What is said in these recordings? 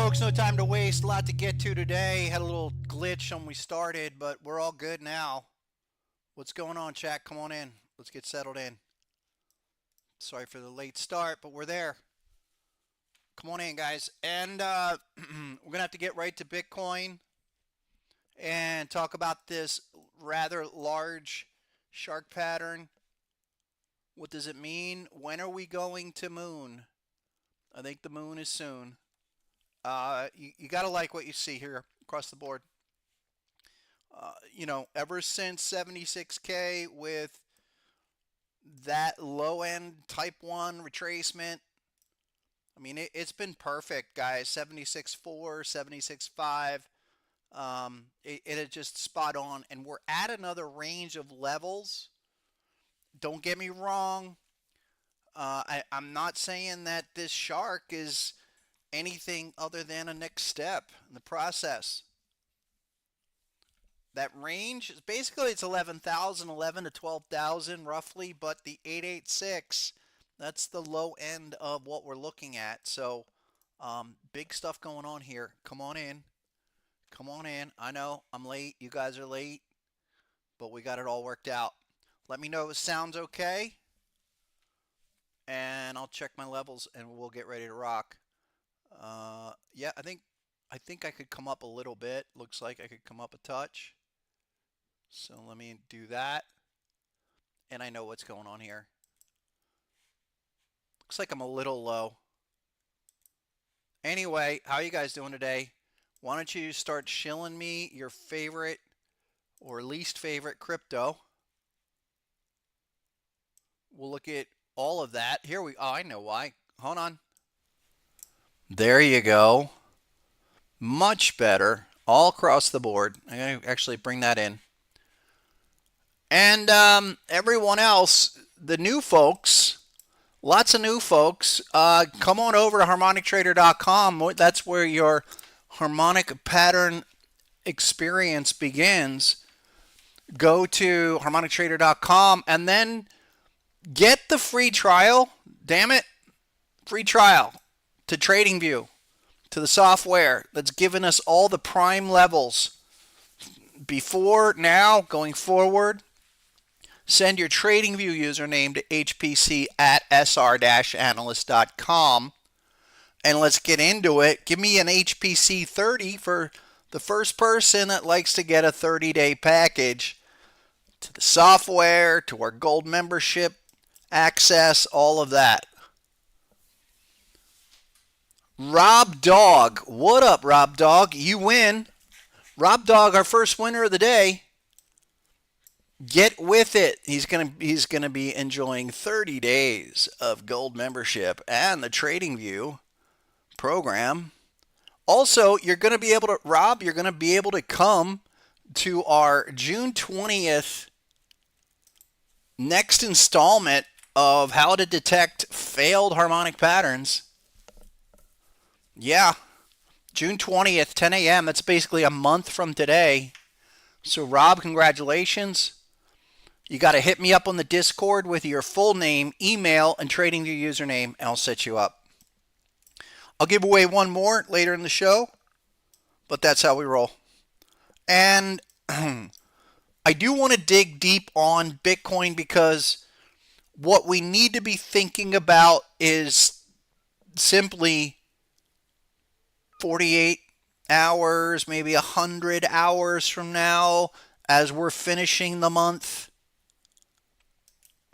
folks, no time to waste. A lot to get to today. Had a little glitch when we started, but we're all good now. What's going on, chat? Come on in. Let's get settled in. Sorry for the late start, but we're there. Come on in, guys. And we're going to have to get right to Bitcoin and talk about this rather large shark pattern. What does it mean? When are we going to moon? I think the moon is soon. You got to like what you see here across the board. Ever since 76K with that low end type 1 retracement, I mean, it's been perfect, guys. 76.4, 76.5. It is just spot on. And we're at another range of levels. Don't get me wrong. I'm not saying that this shark is anything other than a next step in the process. That range is basically it's 11,000, 11 to 12,000 roughly, but the 886, that's the low end of what we're looking at. So big stuff going on here. Come on in. Come on in. I know I'm late. You guys are late, but we got it all worked out. Let me know if it sounds okay, and I'll check my levels and we'll get ready to rock. Yeah, I think I could come up a little bit. Looks like I could come up a touch. So let me do that. And I know what's going on here. Looks like I'm a little low. Anyway, how are you guys doing today? Why don't you start shilling me your favorite or least favorite crypto? We'll look at all of that. Oh, I know why. Hold on. There you go. Much better all across the board. I'm going to actually bring that in. And everyone else, the new folks, lots of new folks, come on over to harmonictrader.com. That's where your harmonic pattern experience begins. Go to harmonictrader.com and then get the free trial. Damn it. Free trial to TradingView, to the software that's given us all the prime levels before, now, going forward. Send your TradingView username to hpc@sr-analyst.com and let's get into it. Give me an HPC 30 for the first person that likes to get a 30-day package to the software, to our gold membership access, all of that. Rob Dog. What up, Rob Dog? You win. Rob Dog, our first winner of the day. Get with it. He's gonna be enjoying 30 days of gold membership and the TradingView program. Also, you're gonna be able to come to our June 20th next installment of how to detect failed harmonic patterns. Yeah, June 20th, 10 a.m. That's basically a month from today. So, Rob, congratulations. You got to hit me up on the Discord with your full name, email, and TradingView username, and I'll set you up. I'll give away one more later in the show, but that's how we roll. And I do want to dig deep on Bitcoin because what we need to be thinking about is simply 48 hours, maybe 100 hours from now, as we're finishing the month.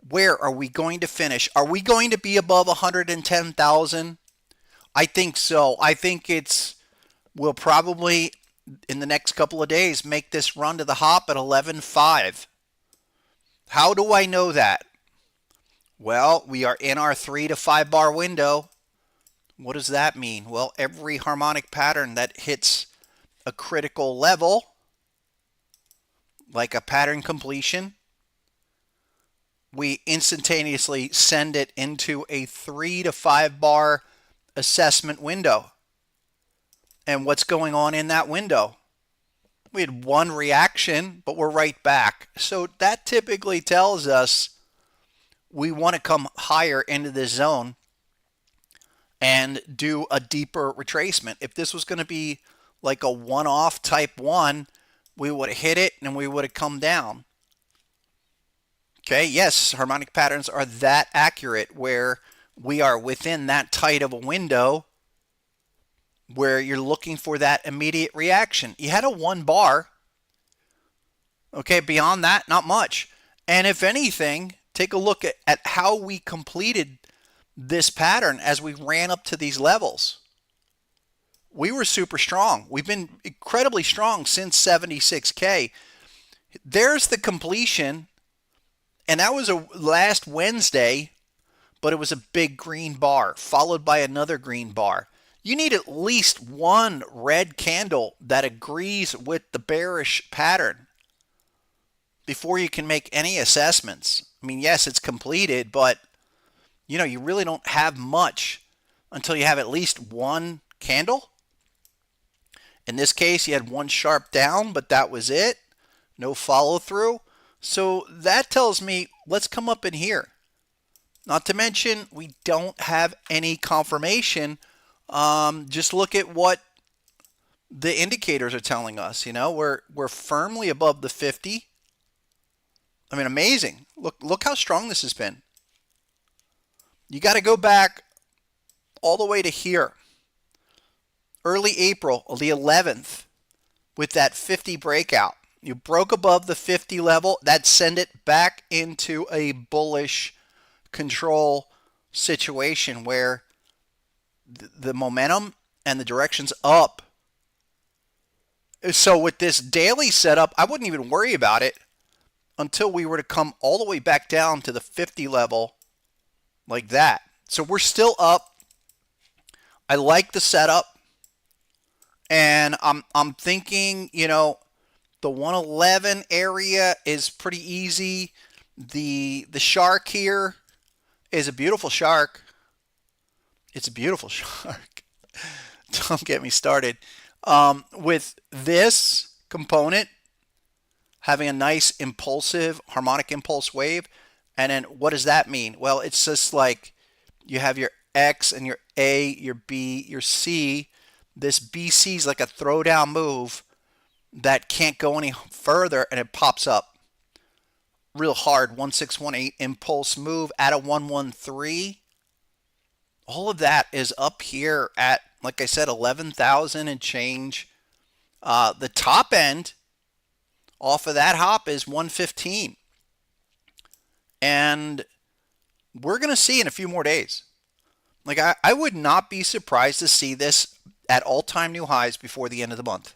Where are we going to finish? Are we going to be above 110,000? I think so. I think we'll probably, in the next couple of days, make this run to the hop at 11.5. How do I know that? Well, we are in our 3 to 5 bar window. What does that mean? Well, every harmonic pattern that hits a critical level, like a pattern completion, we instantaneously send it into a 3 to 5 bar assessment window. And what's going on in that window? We had one reaction, but we're right back. So that typically tells us we want to come higher into this zone. and do a deeper retracement. If this was going to be like a one-off type 1, we would have hit it and we would have come down. Okay, yes, harmonic patterns are that accurate where we are within that tight of a window where you're looking for that immediate reaction. You had a 1 bar. Okay, beyond that, not much. And if anything, take a look at how we completed this pattern as we ran up to these levels. We were super strong. We've been incredibly strong since 76K. There's the completion, and that was a last Wednesday, but it was a big green bar followed by another green bar. You need at least one red candle that agrees with the bearish pattern before you can make any assessments. I mean, yes, it's completed, but you really don't have much until you have at least one candle. In this case, you had one sharp down, but that was it. No follow through. So that tells me let's come up in here. Not to mention, we don't have any confirmation. Just look at what the indicators are telling us. We're firmly above the 50. I mean, amazing. Look how strong this has been. You got to go back all the way to here. Early April, the 11th, with that 50 breakout. You broke above the 50 level. That sent it back into a bullish control situation where the momentum and the direction's up. So with this daily setup, I wouldn't even worry about it until we were to come all the way back down to the 50 level like that. So we're still up. I like the setup. And I'm thinking, the 111 area is pretty easy. The shark here is a beautiful shark. It's a beautiful shark. Don't get me started. With this component having a nice impulsive harmonic impulse wave, and then what does that mean? Well, it's just like you have your X and your A, your B, your C. This BC is like a throwdown move that can't go any further, and it pops up real hard. 1618 impulse move at a 113. All of that is up here at, like I said, 11,000 and change. The top end off of that hop is 115. And we're going to see in a few more days. Like, I would not be surprised to see this at all-time new highs before the end of the month.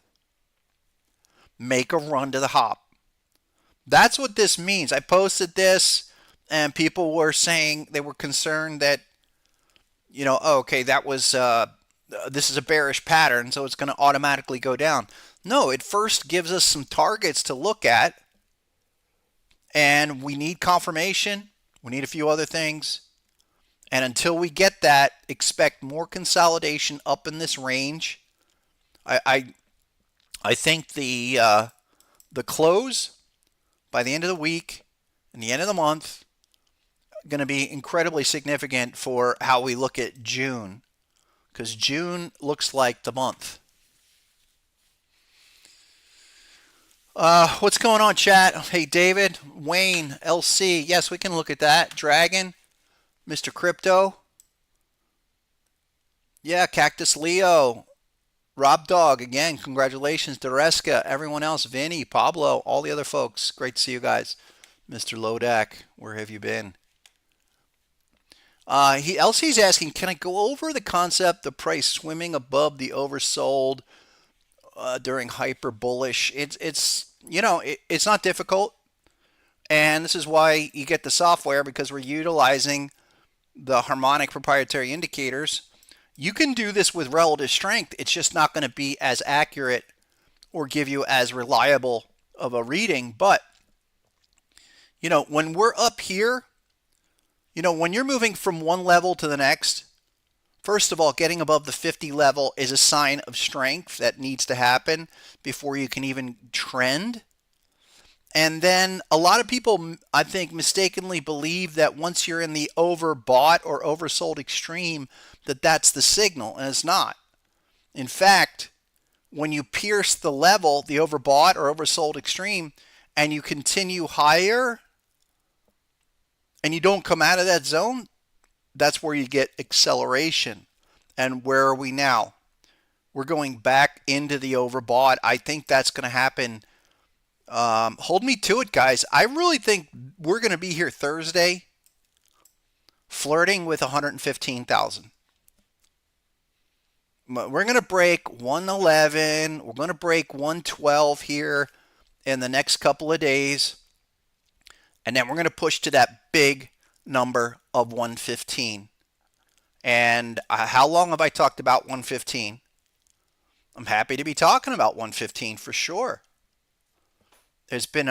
Make a run to the hop. That's what this means. I posted this, and people were saying they were concerned that, okay, that was this is a bearish pattern, so it's going to automatically go down. No, it first gives us some targets to look at, and we need confirmation. We need a few other things. And until we get that, expect more consolidation up in this range. I think the close by the end of the week and the end of the month going to be incredibly significant for how we look at June, because June looks like the month. What's going on, chat? Hey, David, Wayne, LC. Yes, we can look at that. Dragon. Mr. Crypto. Yeah, Cactus Leo. Rob Dog, again, congratulations. Dereska, everyone else, Vinny, Pablo, all the other folks. Great to see you guys. Mr. Lodak, where have you been? LC's asking, can I go over the concept of price swimming above the oversold during hyper bullish? It's not difficult. And this is why you get the software, because we're utilizing the harmonic proprietary indicators. You can do this with relative strength. It's just not going to be as accurate or give you as reliable of a reading. But, when we're up here, when you're moving from one level to the next, first of all, getting above the 50 level is a sign of strength that needs to happen before you can even trend. And then a lot of people, I think, mistakenly believe that once you're in the overbought or oversold extreme, that that's the signal, and it's not. In fact, when you pierce the level, the overbought or oversold extreme, and you continue higher and you don't come out of that zone, that's where you get acceleration. And where are we now? We're going back into the overbought. I think that's going to happen. Hold me to it, guys. I really think we're going to be here Thursday flirting with 115,000. We're going to break 111. We're going to break 112 here in the next couple of days. And then we're going to push to that big number of 115. And how long have I talked about 115? I'm happy to be talking about 115 for sure. There's been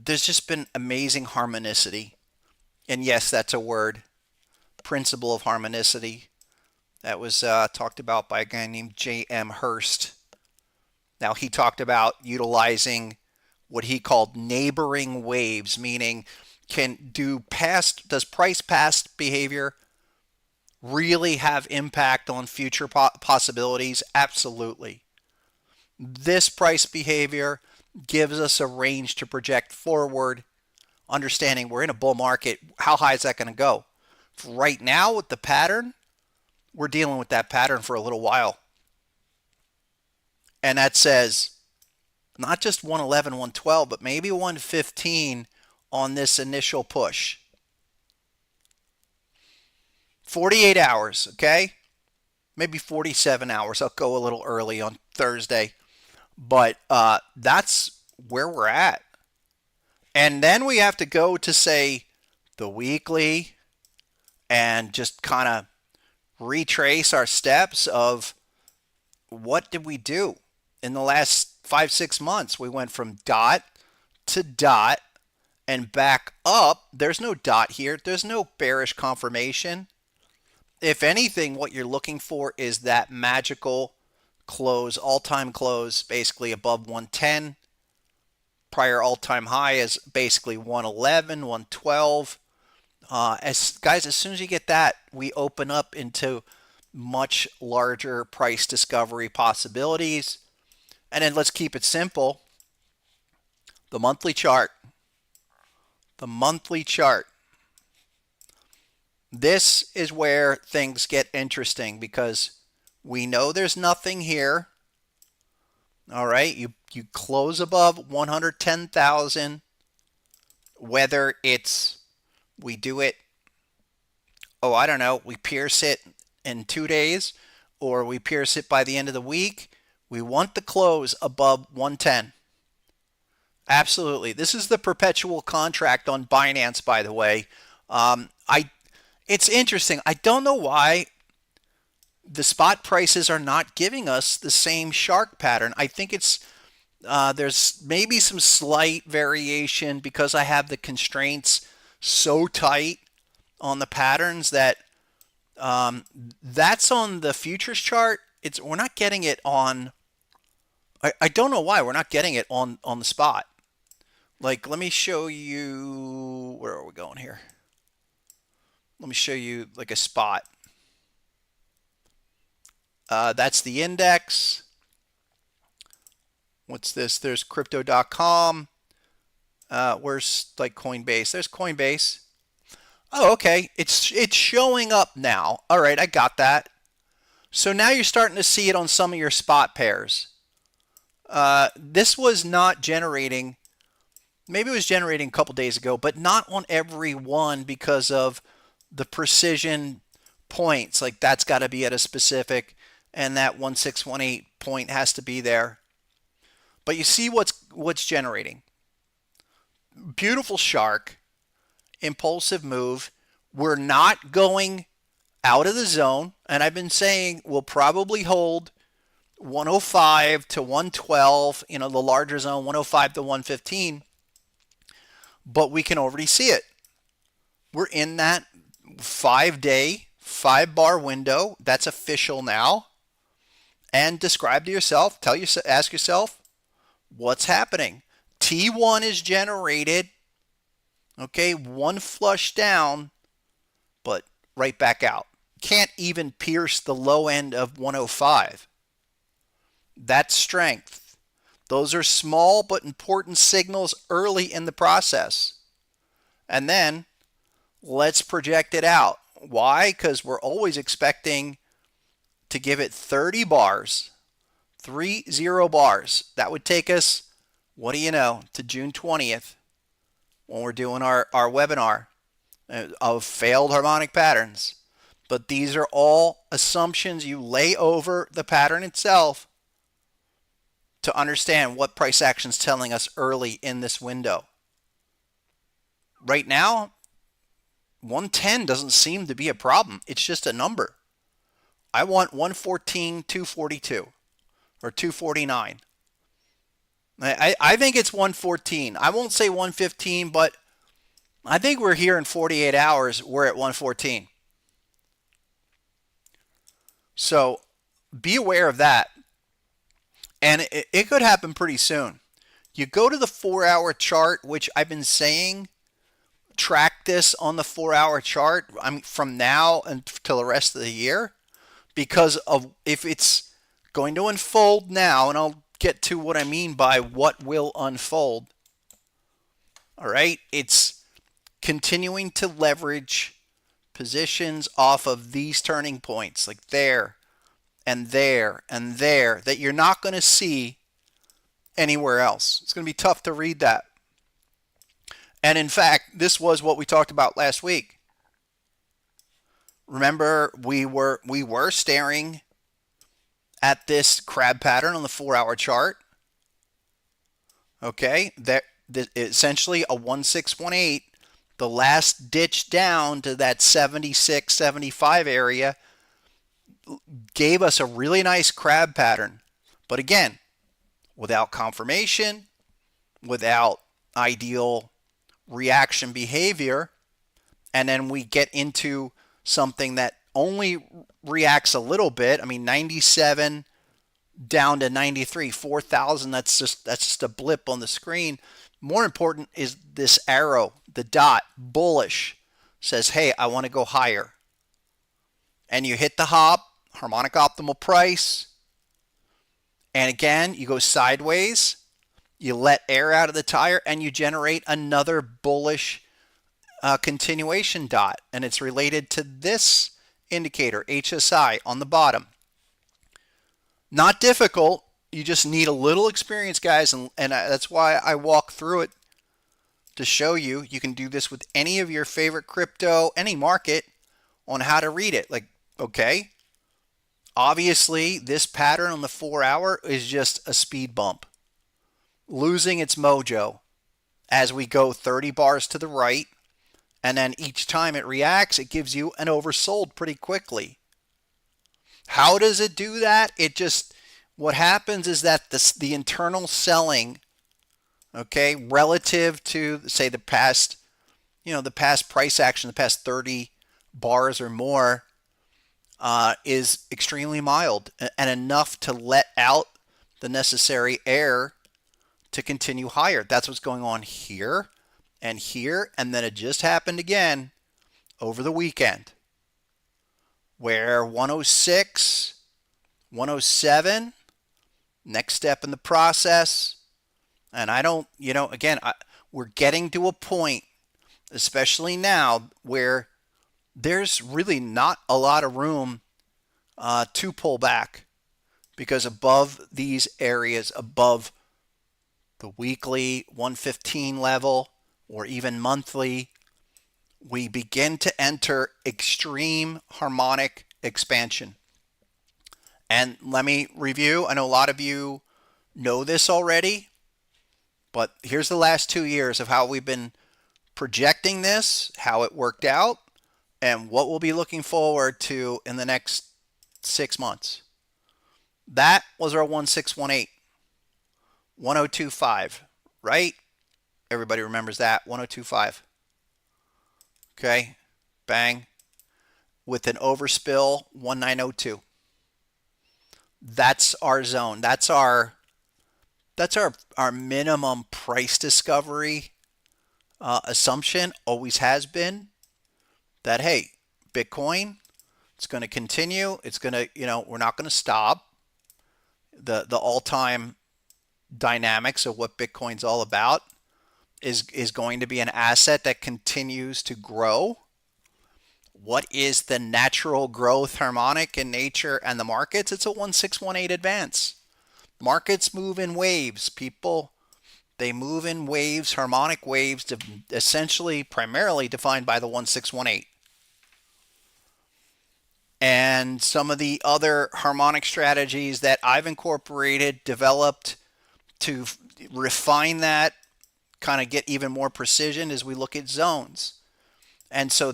there's just been amazing harmonicity. And yes, that's a word. Principle of harmonicity. That was talked about by a guy named J.M. Hurst. Now, he talked about utilizing what he called neighboring waves, meaning does price past behavior really have impact on future possibilities? Absolutely. This price behavior gives us a range to project forward, understanding we're in a bull market. How high is that going to go? Right now with the pattern, we're dealing with that pattern for a little while. And that says not just 111, 112, but maybe 115 on this initial push. 48 hours, okay? Maybe 47 hours. I'll go a little early on Thursday. But that's where we're at. And then we have to go to, say, the weekly and just kind of retrace our steps of what did we do in the last 5-6 months. We went from dot to dot and back up. There's no dot here. There's no bearish confirmation. If anything, what you're looking for is that magical close, all-time close, basically above 110. Prior all-time high is basically 111, 112. Guys, as soon as you get that, we open up into much larger price discovery possibilities. And then let's keep it simple. The monthly chart. The monthly chart. This is where things get interesting because we know there's nothing here. All right, you close above 110,000, whether it's we do it, I don't know, we pierce it in 2 days or we pierce it by the end of the week. We want the close above 110. Absolutely. This is the perpetual contract on Binance, by the way. It's interesting. I don't know why the spot prices are not giving us the same shark pattern. I think it's there's maybe some slight variation because I have the constraints so tight on the patterns that that's on the futures chart. We're not getting it on. I don't know why we're not getting it on the spot. Like, let me show you. Where are we going here? Let me show you like a spot. That's the index. What's this? There's crypto.com. Where's like Coinbase? There's Coinbase. Oh, okay. It's showing up now. All right, I got that. So now you're starting to see it on some of your spot pairs. This was not generating. Maybe it was generating a couple days ago, but not on every one because of the precision points. Like that's got to be at a specific, and that 1618 point has to be there. But you see what's generating. Beautiful shark, impulsive move. We're not going out of the zone, and I've been saying we'll probably hold 105 to 112, the larger zone, 105 to 115, but we can already see it. We're in that 5-day, 5-bar window. That's official now. And describe to yourself, ask yourself, what's happening? T1 is generated, okay, one flush down, but right back out. Can't even pierce the low end of 105. That's strength. Those are small but important signals early in the process. And then let's project it out. Why? Because we're always expecting to give it 30 bars, 30 bars. That would take us, what do you know, to June 20th when we're doing our webinar of failed harmonic patterns. But these are all assumptions you lay over the pattern itself to understand what price action is telling us early in this window. Right now, 110 doesn't seem to be a problem. It's just a number. I want 114, 242 or 249. I think it's 114. I won't say 115, but I think we're here in 48 hours. We're at 114. So be aware of that. And it could happen pretty soon. You go to the 4-hour chart, which I've been saying, track this on the 4-hour chart from now until the rest of the year, because of if it's going to unfold now, and I'll get to what I mean by what will unfold. All right, it's continuing to leverage positions off of these turning points, like there and there and there, that you're not going to see anywhere else. It's going to be tough to read that. And in fact, this was what we talked about last week. Remember, we were staring at this crab pattern on the 4-hour chart. Okay, that essentially a 1618, the last ditch down to that 76, 75 area, gave us a really nice crab pattern. But again, without confirmation, without ideal reaction behavior, and then we get into something that only reacts a little bit. I mean, 97 down to 93, 4,000, that's just a blip on the screen. More important is this arrow, the dot, bullish, says, hey, I want to go higher. And you hit the hop, harmonic optimal price, and again, you go sideways, you let air out of the tire, and you generate another bullish continuation dot. And it's related to this indicator, HSI, on the bottom. Not difficult. You just need a little experience, guys, and that's why I walk through it to show you. You can do this with any of your favorite crypto, any market, on how to read it. Like, okay, obviously this pattern on the 4-hour is just a speed bump, losing its mojo as we go 30 bars to the right, and then each time it reacts, it gives you an oversold pretty quickly. How does it do that? It just, what happens is that the internal selling, okay, relative to, say, the past, the past price action, the past 30 bars or more, is extremely mild and enough to let out the necessary air to continue higher. That's what's going on here and here, and then it just happened again over the weekend, where 106, 107, next step in the process. And I don't, again, we're getting to a point, especially now, where there's really not a lot of room to pull back, because above these areas, above the weekly 115 level or even monthly, we begin to enter extreme harmonic expansion. And let me review. I know a lot of you know this already, but here's the last 2 years of how we've been projecting this, how it worked out, and what we'll be looking forward to in the next 6 months. That was our 1618, 1025, right? Everybody remembers that, 1025. Okay, bang, with an overspill, 1902. That's our zone. That's our That's our minimum price discovery assumption, always has been that, hey, Bitcoin, it's going to continue. It's going to, we're not going to stop. The all-time dynamics of what Bitcoin's all about is going to be an asset that continues to grow. What is the natural growth harmonic in nature and the markets? It's a 1618 advance. Markets move in waves, people. They move in waves, harmonic waves, essentially primarily defined by the 1618. And some of the other harmonic strategies that I've incorporated, developed to refine that, kind of get even more precision as we look at zones. And so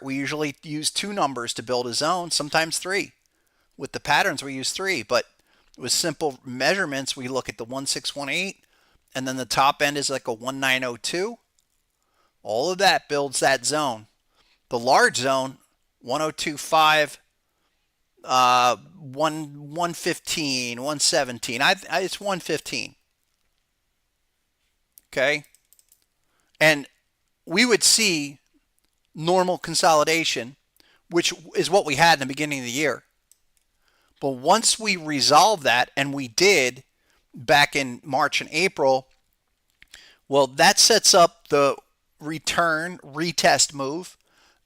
we usually use two numbers to build a zone, sometimes three. With the patterns, we use three, but with simple measurements, we look at the 1618, and then the top end is like a 1902. All of that builds that zone. The large zone, 1025, 115, 117. It's 115. Okay? And we would see normal consolidation, which is what we had in the beginning of the year. But once we resolved that, and we did back in March and April, well, that sets up the retest move,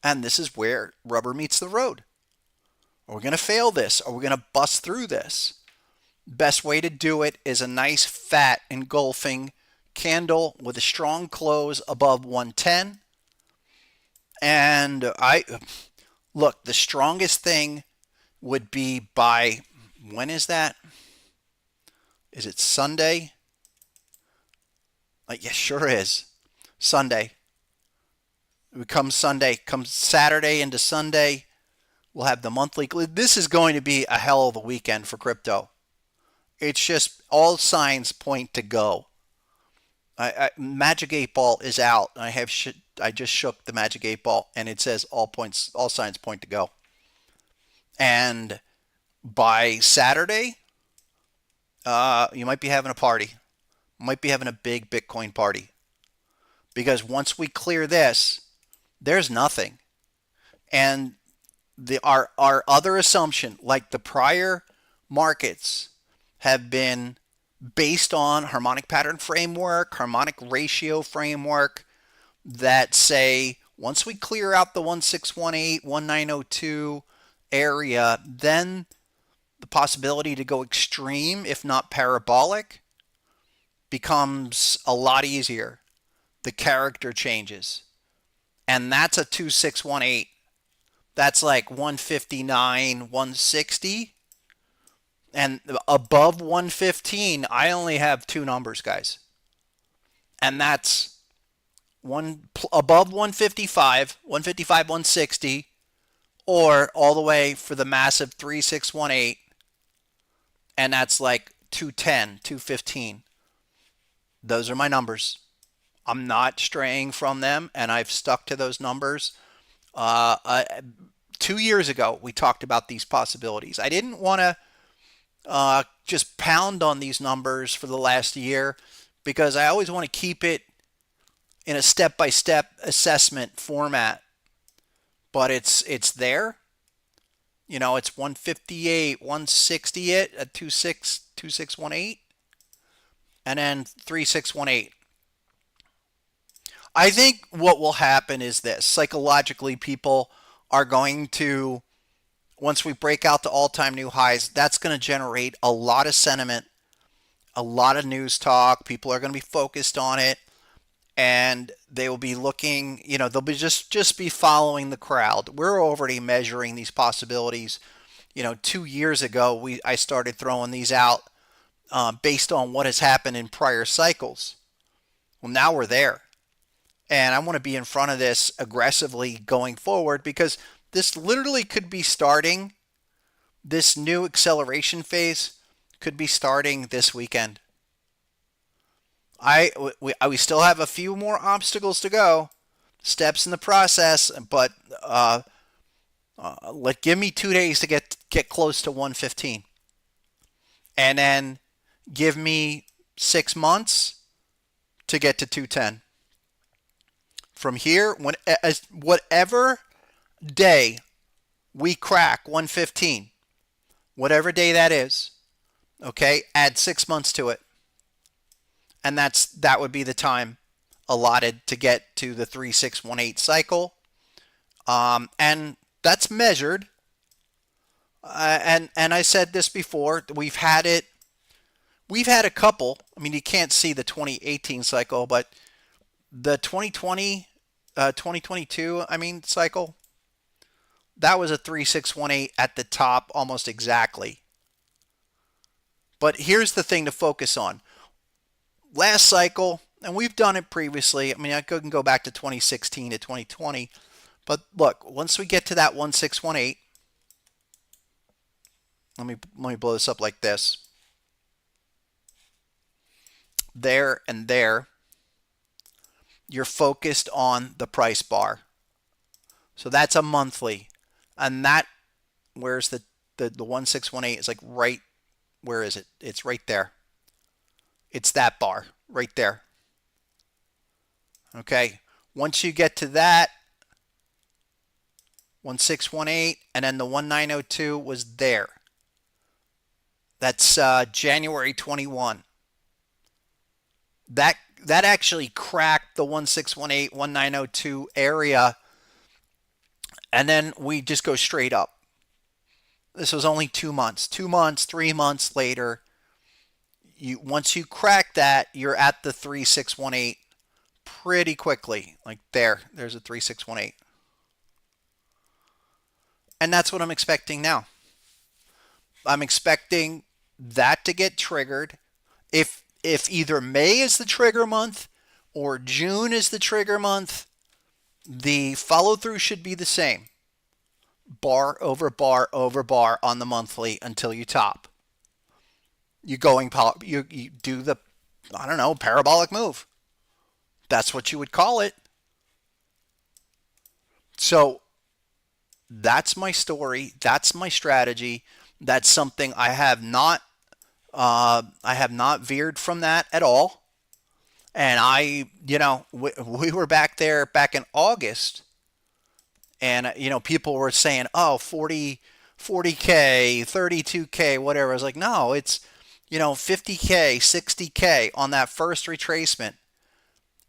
and this is where rubber meets the road. Are we going to fail this? Are we going to bust through this? Best way to do it is a nice fat engulfing candle with a strong close above 110. And the strongest thing would be by, when is that? Is it Sunday? Yeah, sure is. Sunday. It comes Saturday into Sunday. We'll have the monthly. This is going to be a hell of a weekend for crypto. It's just all signs point to go. Magic 8 Ball is out. I just shook the Magic 8 Ball, and it says all signs point to go. And by Saturday, you might be having a party. Might be having a big Bitcoin party. Because once we clear this, there's nothing. And our other assumption, like the prior markets, have been based on harmonic pattern framework, harmonic ratio framework, that say once we clear out the 1618, 1902 area, then the possibility to go extreme, if not parabolic, becomes a lot easier. The character changes. And that's a 2618. That's like 159, 160. And above 115, I only have two numbers, guys. And that's above 155, 160, or all the way for the massive 3618. And that's like 210, 215. Those are my numbers. I'm not straying from them, and I've stuck to those numbers. 2 years ago, we talked about these possibilities. I didn't want to just pound on these numbers for the last year, because I always want to keep it in a step-by-step assessment format. But it's there. It's 158, 160 at 2618, and then 3618. I think what will happen is this. Psychologically, people are going to, once we break out to all-time new highs, that's going to generate a lot of sentiment, a lot of news talk. People are going to be focused on it, and they will be looking, they'll be just be following the crowd. We're already measuring these possibilities. 2 years ago, I started throwing these out based on what has happened in prior cycles. Well, now we're there. And I want to be in front of this aggressively going forward, because this literally could be starting, this new acceleration phase could be starting this weekend. We still have a few more obstacles to go, steps in the process, but give me 2 days to get close to 115. And then give me 6 months to get to 210. From here, whatever day we crack 115, whatever day that is, okay, add 6 months to it. And that would be the time allotted to get to the 3618 cycle. And that's measured. And I said this before, we've had a couple. I mean, you can't see the 2018 cycle, but the 2022, cycle, that was a 3618 at the top almost exactly. But here's the thing to focus on. Last cycle, and we've done it previously. I mean, I can go back to 2016 to 2020. But look, once we get to that 1618, let me blow this up like this. There and there, you're focused on the price bar. So that's a monthly. And that, where's the 1618? It's like right, where is it? It's right there. It's that bar right there. Okay. Once you get to that, 1618, and then the 1902 was there. That's January 21. That actually cracked the 1618, 1902 area, and then we just go straight up. This was only 2 months. 2 months, 3 months later, once you crack that, you're at the 3618 pretty quickly. Like there's a 3618. And that's what I'm expecting now. I'm expecting that to get triggered. If either May is the trigger month or June is the trigger month, the follow through should be the same. Bar over bar over bar on the monthly until you top. You do the, I don't know, parabolic move. That's what you would call it. So that's my story. That's my strategy. That's something I have not veered from that at all. And we were back there back in August, and people were saying, oh, 40K, 32K, whatever. I was like, no, it's 50K, 60K on that first retracement.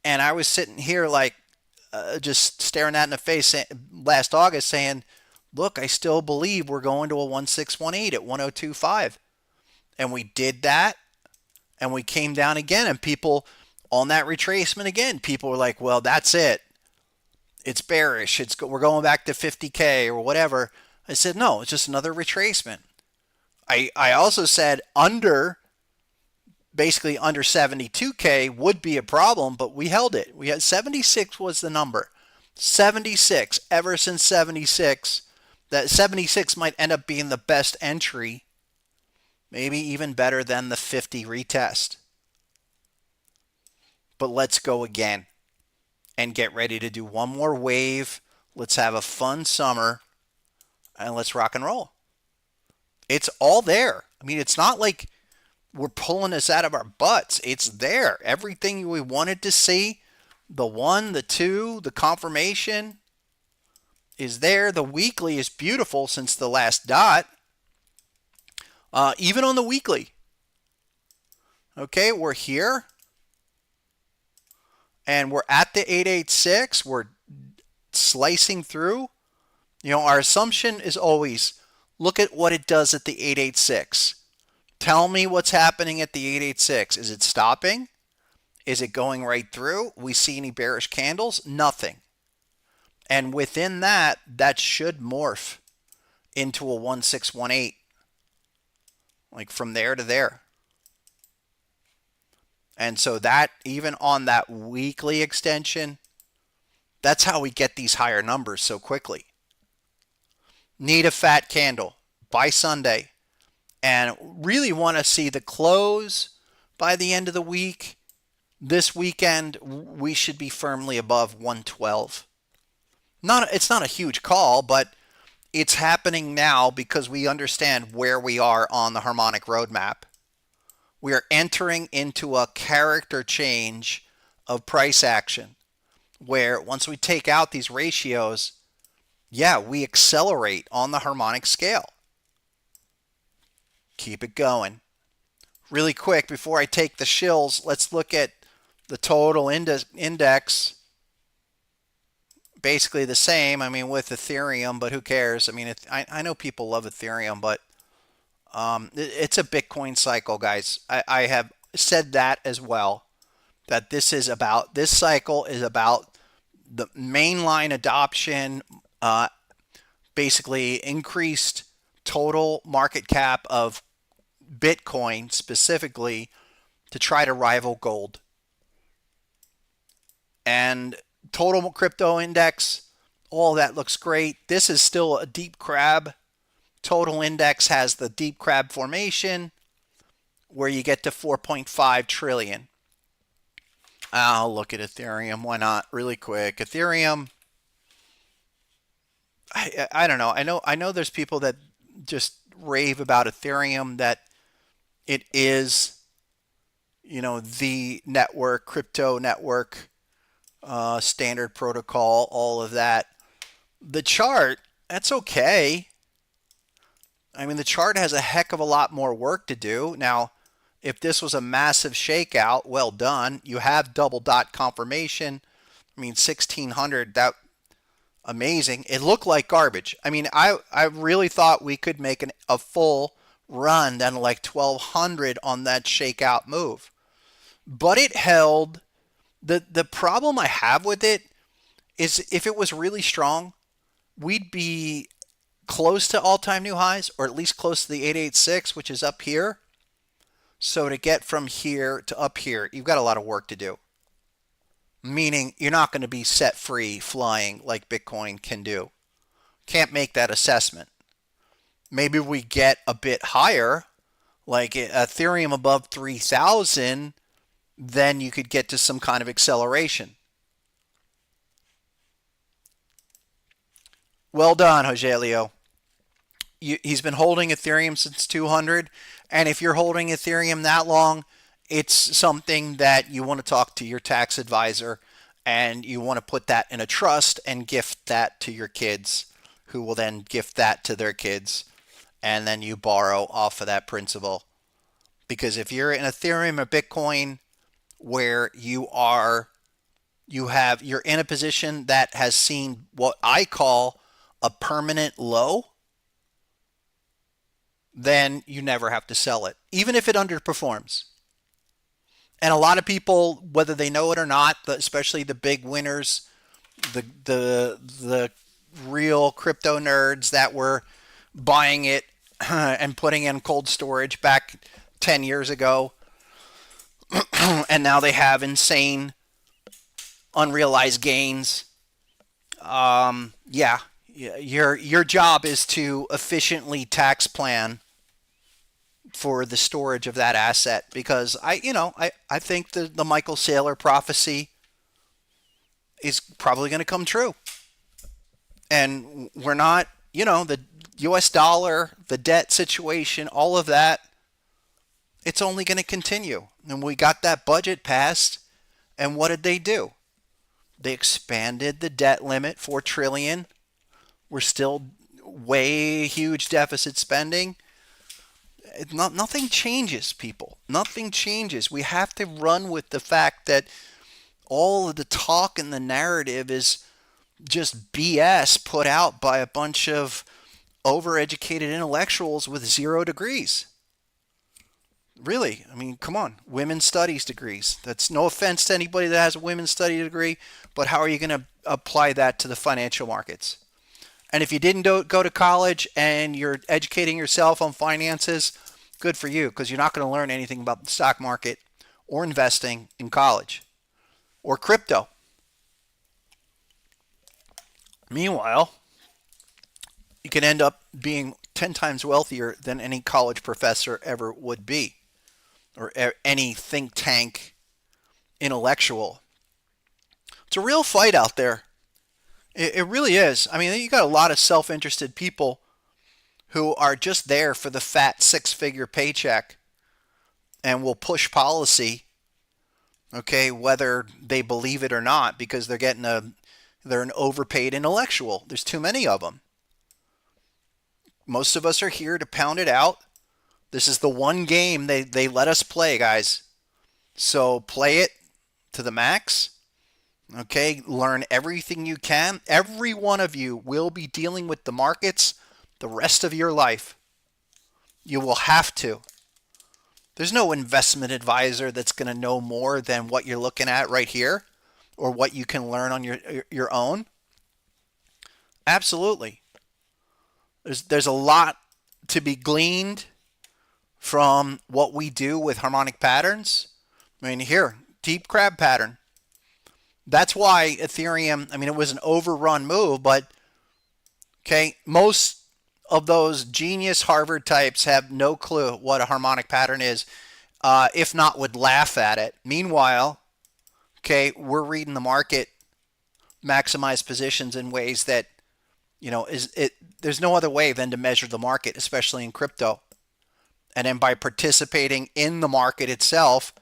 And I was sitting here like just staring that in the face last August saying, look, I still believe we're going to a 1618 at 1025. And we did that, and we came down again, and people on that retracement again, people were like, well, that's it. It's bearish. We're going back to 50K or whatever. I said, no, it's just another retracement. I also said basically under 72K would be a problem, but we held it. We had 76 was the number. 76, ever since 76. That 76 might end up being the best entry. Maybe even better than the 50 retest. But let's go again and get ready to do one more wave. Let's have a fun summer and let's rock and roll. It's all there. I mean, it's not like we're pulling this out of our butts. It's there. Everything we wanted to see, the 1, the 2, the confirmation is there. The weekly is beautiful since the last dot. Even on the weekly. Okay, we're here. And we're at the 886. We're slicing through. Our assumption is always look at what it does at the 886. Tell me what's happening at the 886. Is it stopping? Is it going right through? We see any bearish candles? Nothing. And within that should morph into a 1618. Like from there to there. And so that, even on that weekly extension, that's how we get these higher numbers so quickly. Need a fat candle by Sunday. And really want to see the close by the end of the week. This weekend, we should be firmly above 112. It's not a huge call, but it's happening now because we understand where we are on the harmonic roadmap. We are entering into a character change of price action where once we take out these ratios, yeah, we accelerate on the harmonic scale. Keep it going. Really quick, before I take the shills, let's look at the total index. Basically the same, I mean, with Ethereum, but who cares? I mean, I know people love Ethereum, but it's a Bitcoin cycle, guys. I have said that as well, that this cycle is about the mainline adoption, basically increased total market cap of Bitcoin specifically to try to rival gold. And total crypto index, all that looks great. This is still a deep crab. Total index has the deep crab formation where you get to 4.5 trillion. I'll look at Ethereum. Why not? Really quick. Ethereum, I don't know. I know there's people that just rave about Ethereum, that it is, the network, crypto network, standard protocol, all of that. The chart, that's okay. I mean, the chart has a heck of a lot more work to do. Now, if this was a massive shakeout, well done. You have double dot confirmation. I mean, 1600, that amazing. It looked like garbage. I mean, I really thought we could make a full run down to like 1200 on that shakeout move. But it held. The problem I have with it is if it was really strong, we'd be close to all-time new highs, or at least close to the 886, which is up here. So to get from here to up here, you've got a lot of work to do. Meaning you're not going to be set free flying like Bitcoin can do. Can't make that assessment. Maybe we get a bit higher, like Ethereum above 3,000, then you could get to some kind of acceleration. Well done, Rogelio. He's been holding Ethereum since 200, and if you're holding Ethereum that long, it's something that you want to talk to your tax advisor, and you want to put that in a trust and gift that to your kids, who will then gift that to their kids, and then you borrow off of that principal. Because if you're in Ethereum or Bitcoin where you're in a position that has seen what I call a permanent low, then you never have to sell it, even if it underperforms. And a lot of people, whether they know it or not, especially the big winners, the real crypto nerds that were buying it and putting in cold storage back 10 years ago, and now they have insane unrealized gains. Yeah, your job is to efficiently tax plan for the storage of that asset, because I think the Michael Saylor prophecy is probably going to come true. And we're not, the US dollar, the debt situation, all of that, it's only going to continue. And we got that budget passed, and what did they do? They expanded the debt limit, 4 trillion. We're still way huge deficit spending. Nothing changes, people. Nothing changes. We have to run with the fact that all of the talk and the narrative is just BS put out by a bunch of overeducated intellectuals with 0 degrees. Really, I mean, come on, women's studies degrees. That's no offense to anybody that has a women's study degree, but how are you going to apply that to the financial markets? And if you didn't go to college and you're educating yourself on finances, good for you, because you're not going to learn anything about the stock market or investing in college or crypto. Meanwhile, you can end up being 10 times wealthier than any college professor ever would be, or any think tank intellectual. It's a real fight out there. It really is. I mean, you got a lot of self-interested people who are just there for the fat 6-figure paycheck, and will push policy, okay, whether they believe it or not, because they're an overpaid intellectual. There's too many of them. Most of us are here to pound it out. This is the one game they let us play, guys. So play it to the max. Okay, learn everything you can. Every one of you will be dealing with the markets the rest of your life. You will have to. There's no investment advisor that's going to know more than what you're looking at right here or what you can learn on your own. Absolutely. There's a lot to be gleaned from what we do with harmonic patterns. I mean, here, deep crab pattern. That's why Ethereum, I mean, it was an overrun move, but okay, most of those genius Harvard types have no clue what a harmonic pattern is, if not would laugh at it. Meanwhile, okay, we're reading the market, maximize positions in ways that, there's no other way than to measure the market, especially in crypto. And then by participating in the market itself,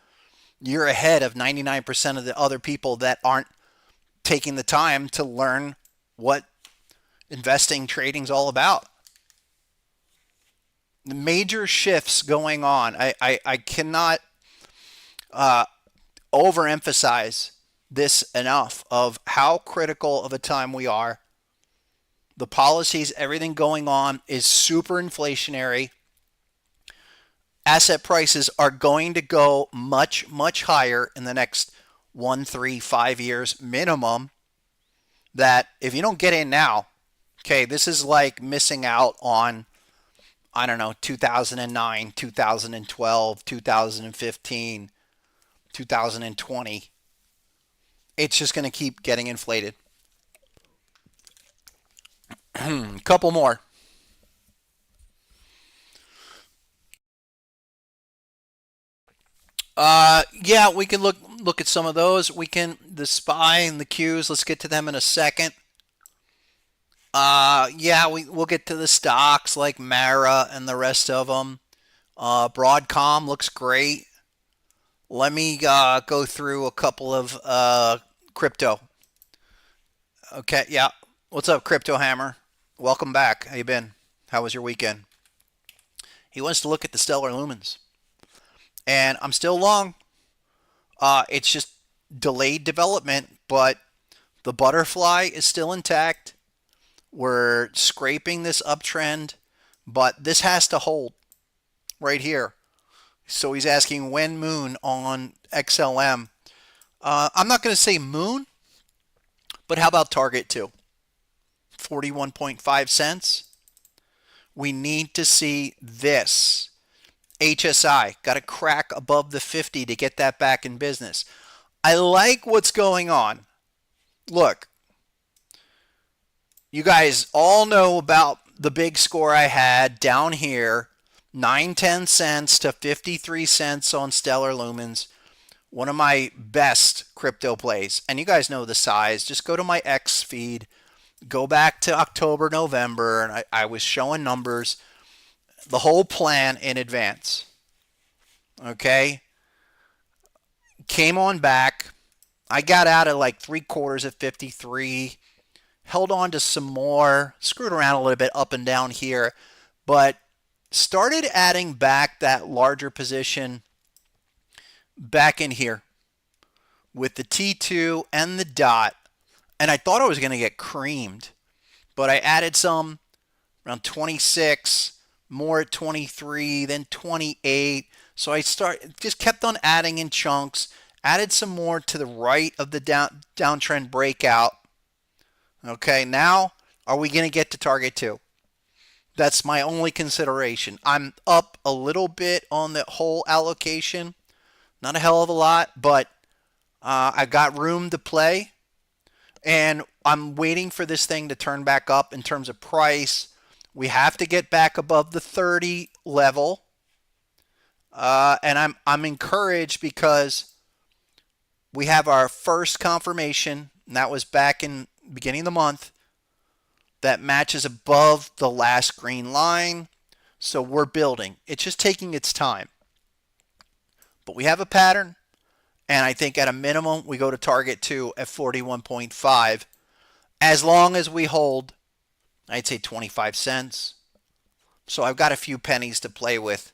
you're ahead of 99% of the other people that aren't taking the time to learn what investing, trading is all about. The major shifts going on. I cannot overemphasize this enough of how critical of a time we are. The policies, everything going on is super inflationary. Asset prices are going to go much, much higher in the next 1, 3, 5 years minimum. That if you don't get in now, okay, this is like missing out on, I don't know, 2009, 2012, 2015, 2020. It's just going to keep getting inflated. Couple more. Yeah, we can look at some of those. We can the SPY and the Qs. Let's get to them in a second. Yeah, we'll get to the stocks like Mara and the rest of them. Broadcom looks great. Let me go through a couple of crypto. Okay, yeah. What's up, Crypto Hammer? Welcome back. How you been? How was your weekend? He wants to look at the stellar lumens. And I'm still long. It's just delayed development, but the butterfly is still intact. We're scraping this uptrend, but this has to hold right here. So he's asking when moon on XLM. I'm not going to say moon, but how about target 2? 41.5 cents. We need to see this. HSI got to crack above the 50 to get that back in business. I like what's going on. Look, you guys all know about the big score I had down here, 9-10 cents to 53 cents on stellar lumens. One of my best crypto plays. And you guys know the size. Just go to my X feed. Go back to October, November, and I was showing numbers. The whole plan in advance. Okay? Came on back. I got out at like 3/4 at 53. Held on to some more. Screwed around a little bit up and down here. But started adding back that larger position back in here with the T2 and the dot. And I thought I was going to get creamed. But I added some around 26. More at 23, then 28. So I just kept on adding in chunks. Added some more to the right of the downtrend breakout. Okay, now are we going to get to target 2? That's my only consideration. I'm up a little bit on the whole allocation. Not a hell of a lot, but I got room to play. And I'm waiting for this thing to turn back up in terms of price. We have to get back above the 30 level. And I'm encouraged because we have our first confirmation, and that was back in the beginning of the month, that matches above the last green line. So we're building. It's just taking its time. But we have a pattern, and I think at a minimum we go to target 2 at 41.5 as long as we hold, I'd say 25 cents. So I've got a few pennies to play with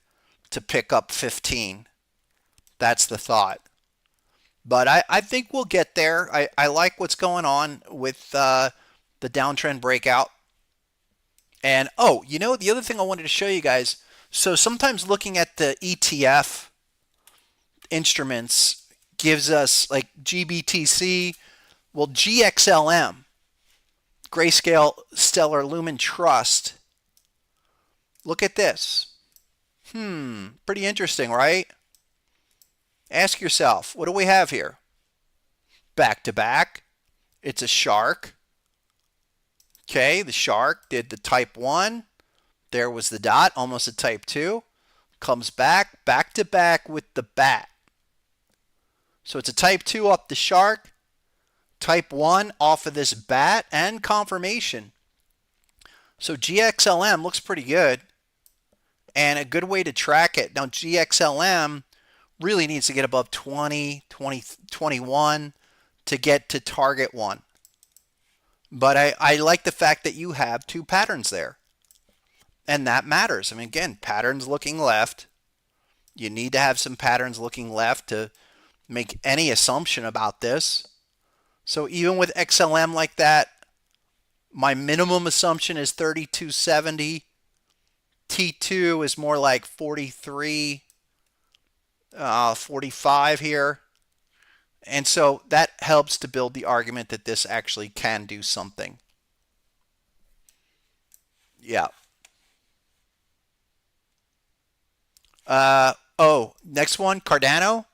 to pick up 15. That's the thought. But I think we'll get there. I like what's going on with the downtrend breakout. And oh, you know, the other thing I wanted to show you guys. So sometimes looking at the ETF instruments gives us like GBTC, well, GXLM, Grayscale Stellar Lumen Trust. Look at this. Pretty interesting, right? Ask yourself, what do we have here? Back to back. It's a shark. Okay, the shark did the type 1. There was the dot, almost a type 2. Comes back to back with the bat. So it's a type 2 up the shark, type 1 off of this bat, and confirmation. So GXLM looks pretty good and a good way to track it. Now GXLM really needs to get above 20, 21 to get to target 1. But I like the fact that you have 2 patterns there. And that matters. I mean, again, patterns looking left. You need to have some patterns looking left to make any assumption about this. So even with XLM like that, my minimum assumption is 3270. T2 is more like 43, 45 here. And so that helps to build the argument that this actually can do something. Yeah. Oh, next one, Cardano.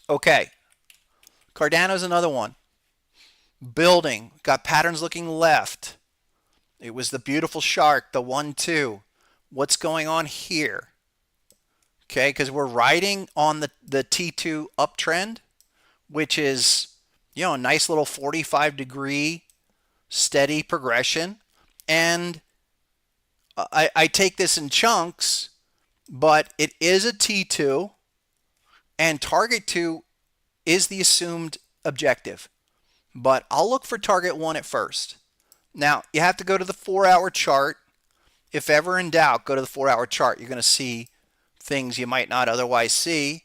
Okay. Cardano's another one. Building, got patterns looking left. It was the beautiful shark, the 1-2. What's going on here? Okay, because we're riding on the T2 uptrend, which is, you know, a nice little 45-degree steady progression. And I take this in chunks, but it is a T2, and target 2 is the assumed objective. But I'll look for target 1 at first. Now, you have to go to the 4-hour chart. If ever in doubt, go to the 4-hour chart. You're going to see things you might not otherwise see.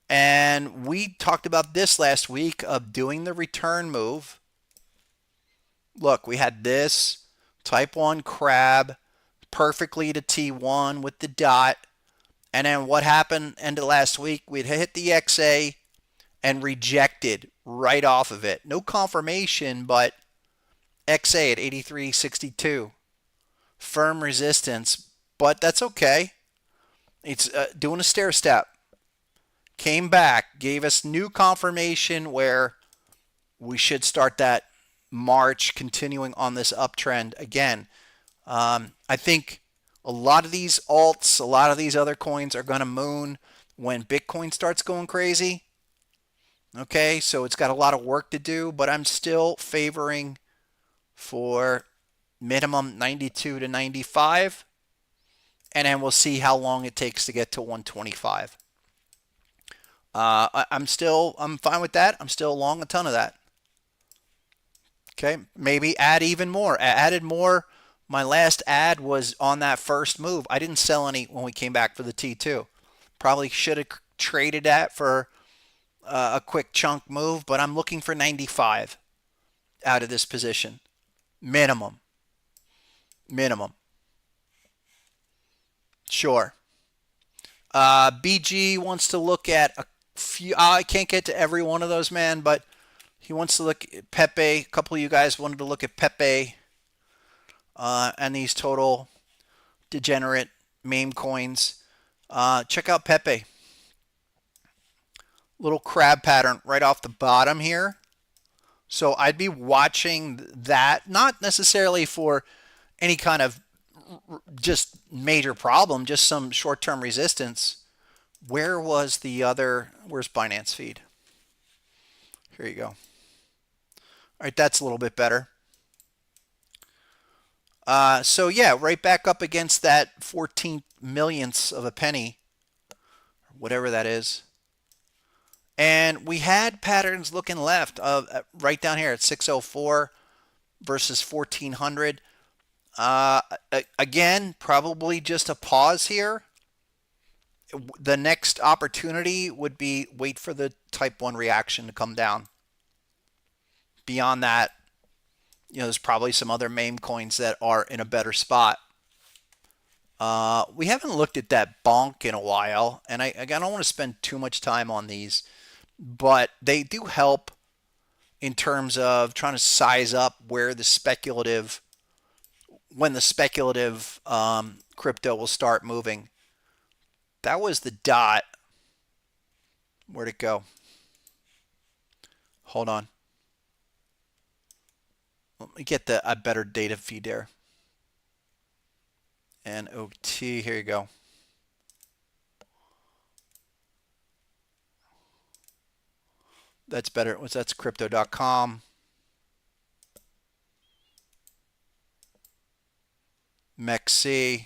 And we talked about this last week of doing the return move. Look, we had this type 1 crab perfectly to T1 with the dot. And then what happened end of last week? We'd hit the XA and rejected right off of it. No confirmation, but XA at 83.62. Firm resistance, but that's okay. It's doing a stair step. Came back, gave us new confirmation where we should start that march continuing on this uptrend again. I think a lot of these alts, a lot of these other coins are going to moon when Bitcoin starts going crazy. Okay, so it's got a lot of work to do, but I'm still favoring for minimum 92 to 95, and then we'll see how long it takes to get to 125. I'm fine with that. I'm still long a ton of that. Okay, maybe add even more. I added more. My last add was on that first move. I didn't sell any when we came back for the T2. Probably should have traded that for a quick chunk move, but I'm looking for 95 out of this position. Minimum. Sure. BG wants to look at a few. I can't get to every one of those, man, but he wants to look at Pepe. A couple of you guys wanted to look at Pepe and these total degenerate meme coins. Check out Pepe. Little crab pattern right off the bottom here. So I'd be watching that, not necessarily for any kind of just major problem, just some short-term resistance. Where was the other? Where's Binance feed? Here you go. All right, that's a little bit better. So yeah, right back up against that 14 millionths of a penny. whatever that is. And we had patterns looking left right down here at 604 versus 1400. Again, probably just a pause here. The next opportunity would be wait for the type 1 reaction to come down. Beyond that, there's probably some other meme coins that are in a better spot. We haven't looked at that bonk in a while, and I don't want to spend too much time on these, but they do help in terms of trying to size up where the speculative, when the speculative crypto will start moving. That was the dot. Where'd it go? Hold on. Let me get a better data feed there. And OT, here you go. That's better. That's crypto.com. MEXC.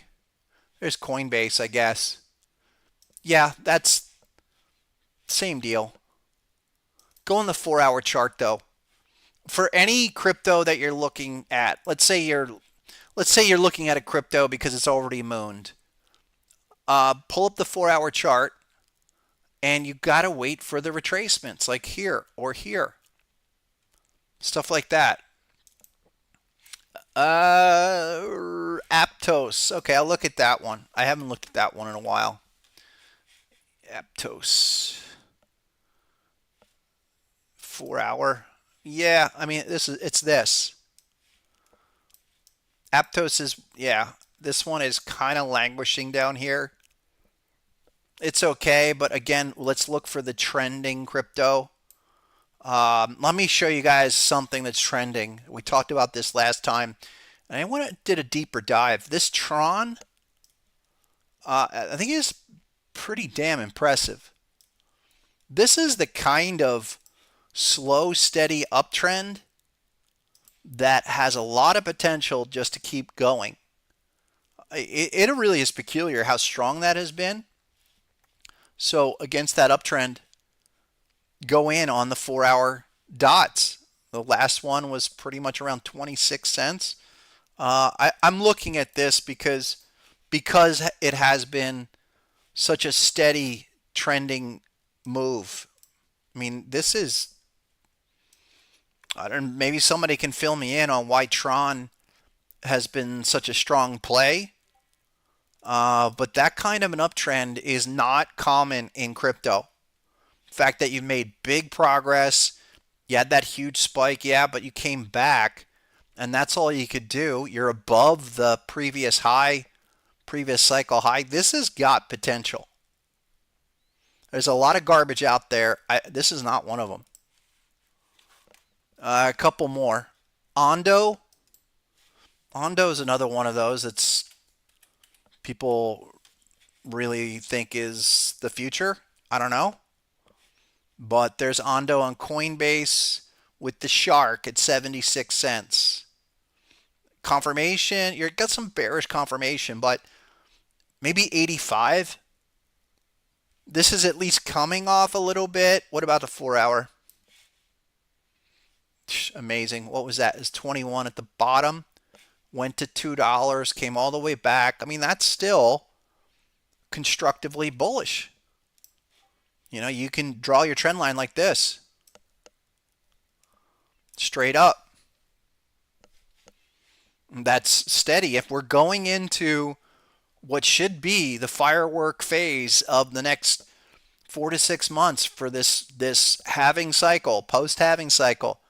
There's Coinbase, I guess. Yeah, that's same deal. Go on the 4-hour chart though. For any crypto that you're looking at, let's say you're looking at a crypto because it's already mooned. Pull up the 4-hour chart, and you gotta wait for the retracements, like here or here, stuff like that. Aptos. Okay, I'll look at that one. I haven't looked at that one in a while. Aptos. 4-hour. Yeah, I mean it's this. Aptos is, yeah, this one is kind of languishing down here. It's okay, but again, let's look for the trending crypto. Let me show you guys something that's trending. We talked about this last time, and I did a deeper dive. This Tron, I think is pretty damn impressive. This is the kind of slow, steady uptrend that has a lot of potential just to keep going. It really is peculiar how strong that has been. So against that uptrend, go in on the 4-hour dots. The last one was pretty much around 26 cents. I'm looking at this because it has been such a steady trending move. I mean, this is, I don't know, maybe somebody can fill me in on why Tron has been such a strong play. But that kind of an uptrend is not common in crypto. The fact that you've made big progress, you had that huge spike, yeah, but you came back, and that's all you could do. You're above the previous high, previous cycle high. This has got potential. There's a lot of garbage out there. This is not one of them. A couple more. Ondo. Ondo is another one of those that's people really think is the future. I don't know. But there's Ondo on Coinbase with the shark at 76 cents. Confirmation, you've got some bearish confirmation, but maybe 85. This is at least coming off a little bit. What about the 4-hour? Amazing. What was that? It's 21 at the bottom. Went to $2, came all the way back. I mean, that's still constructively bullish. You can draw your trend line like this. Straight up. That's steady. If we're going into what should be the firework phase of the next 4 to 6 months for this halving cycle, post-halving cycle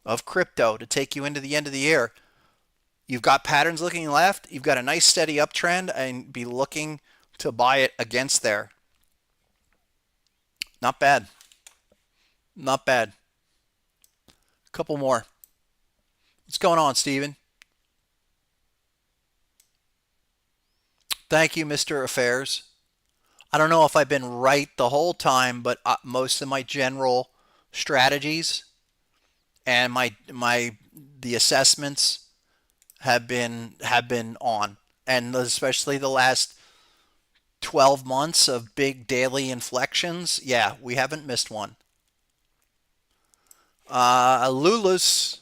of crypto to take you into the end of the year, you've got patterns looking left. You've got a nice steady uptrend and be looking to buy it against there. Not bad. Not bad. A couple more. What's going on, Steven? Thank you, Mr. Affairs. I don't know if I've been right the whole time, but most of my general strategies and the assessments have been on, and especially the last 12 months of big daily inflections. Yeah, we haven't missed one. Lulus,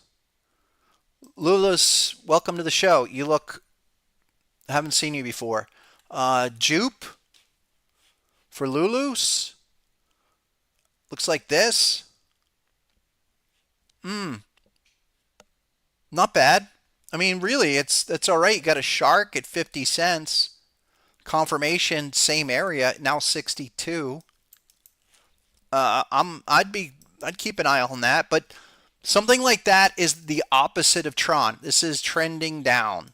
welcome to the show. You look, I haven't seen you before. Jupe for Lulus. Looks like this. Not bad. I mean, really, it's all right. You got a shark at 50 cents. Confirmation, same area, now 62. I'd keep an eye on that, but something like that is the opposite of Tron. This is trending down.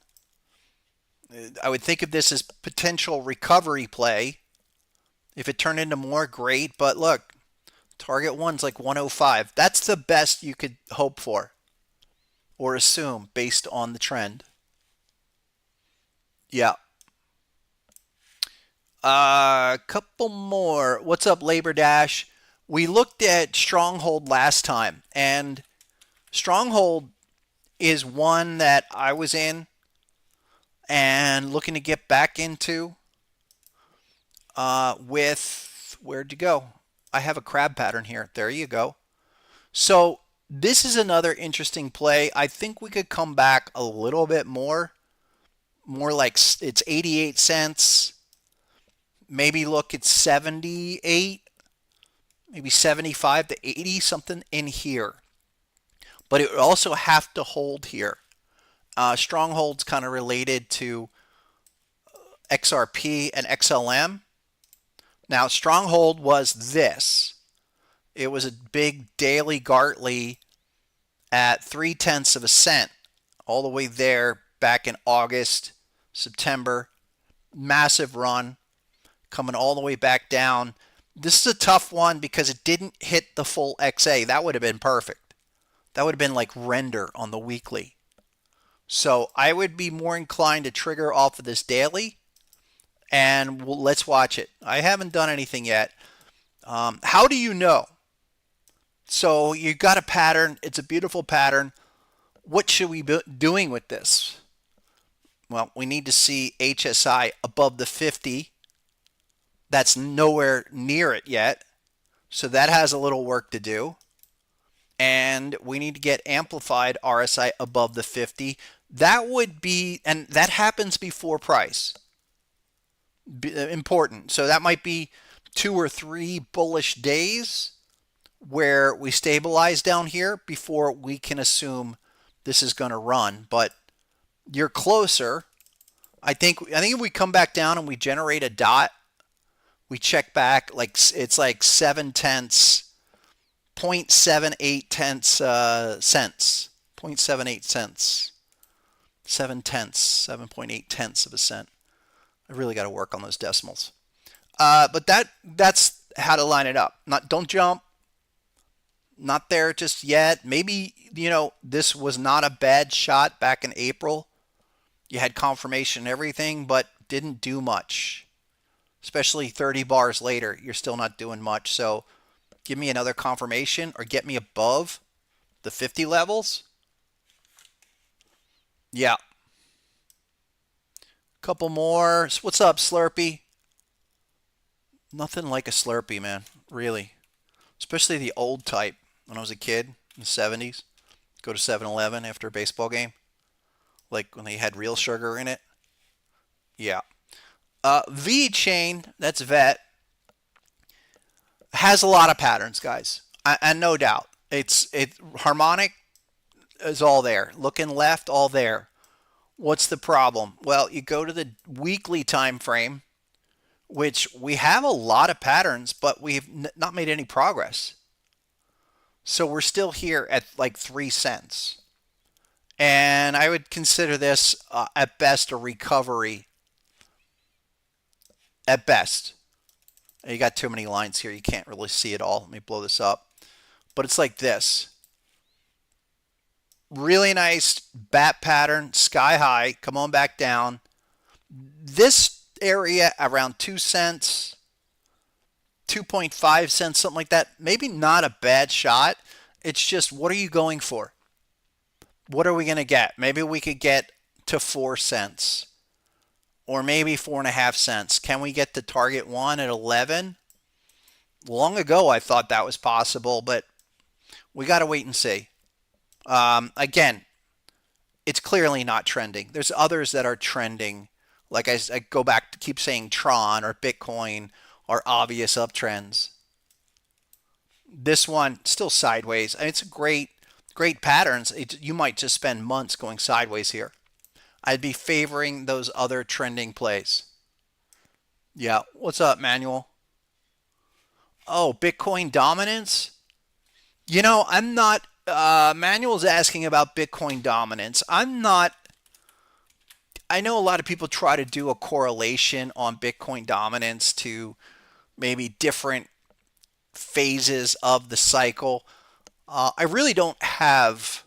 I would think of this as potential recovery play. If it turned into more, great. But look, target one's like 105. That's the best you could hope for or assume based on the trend. Yeah. A couple more. What's up, Labor Dash? We looked at Stronghold last time, and Stronghold is one that I was in and looking to get back into with, where'd you go? I have a crab pattern here. There you go. So this is another interesting play. I think we could come back a little bit more like it's 88 cents. Maybe look at 78, maybe 75 to 80, something in here. But it would also have to hold here. Stronghold's kind of related to XRP and XLM. Now, Stronghold was this. It was a big daily Gartley at 0.3 of a cent, all the way there back in August, September. Massive run, coming all the way back down. This is a tough one because it didn't hit the full XA. That would have been perfect. That would have been like render on the weekly. So I would be more inclined to trigger off of this daily, and let's watch it. I haven't done anything yet. How do you know? So you got a pattern. It's a beautiful pattern. What should we be doing with this? Well, we need to see HSI above the 50. That's nowhere near it yet. So that has a little work to do. And we need to get amplified RSI above the 50. That would be, and that happens before price. Important. So that might be 2 or 3 bullish days where we stabilize down here before we can assume this is going to run. But you're closer. I think if we come back down and we generate a dot, we check back, like it's like 0.78 cents. 0.78 cents. 7.8 of a cent. I really got to work on those decimals. But that's how to line it up. Don't jump. Not there just yet. Maybe, this was not a bad shot back in April. You had confirmation and everything, but didn't do much. Especially 30 bars later, you're still not doing much. So give me another confirmation or get me above the 50 levels. Yeah. Couple more. What's up, Slurpee? Nothing like a Slurpee, man. Really. Especially the old type. When I was a kid in the 70s. Go to 7-Eleven after a baseball game. Like when they had real sugar in it. Yeah. V-Chain, that's VET, has a lot of patterns, guys. And no doubt. Harmonic is all there. Looking left, all there. What's the problem? Well, you go to the weekly time frame, which we have a lot of patterns, but we've not made any progress. So we're still here at like 3 cents. And I would consider this at best a recovery. At best. You got too many lines here. You can't really see it all. Let me blow this up. But it's like this. Really nice bat pattern, sky high. Come on back down. This area around 2 cents, 2.5 cents, something like that. Maybe not a bad shot. It's just, what are you going for? What are we going to get? Maybe we could get to 4 cents. or maybe 4.5 cents. Can we get to target 1 at 11? Long ago, I thought that was possible, but we got to wait and see. Again, it's clearly not trending. There's others that are trending. Like I go back to keep saying Tron or Bitcoin are obvious uptrends. This one still sideways. It's a great patterns. You might just spend months going sideways here. I'd be favoring those other trending plays. Yeah, what's up, Manuel? Oh, Bitcoin dominance? I'm not. Manuel's asking about Bitcoin dominance. I'm not. I know a lot of people try to do a correlation on Bitcoin dominance to maybe different phases of the cycle. I really don't have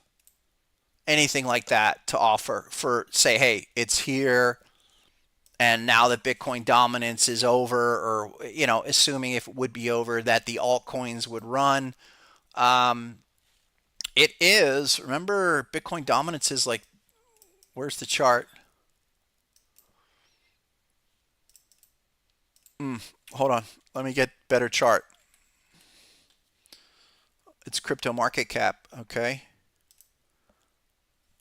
anything like that to offer for say, hey, it's here, and now that Bitcoin dominance is over, or assuming if it would be over, that the altcoins would run. It is. Remember, Bitcoin dominance is like, where's the chart? Hold on. Let me get better chart. It's crypto market cap. Okay.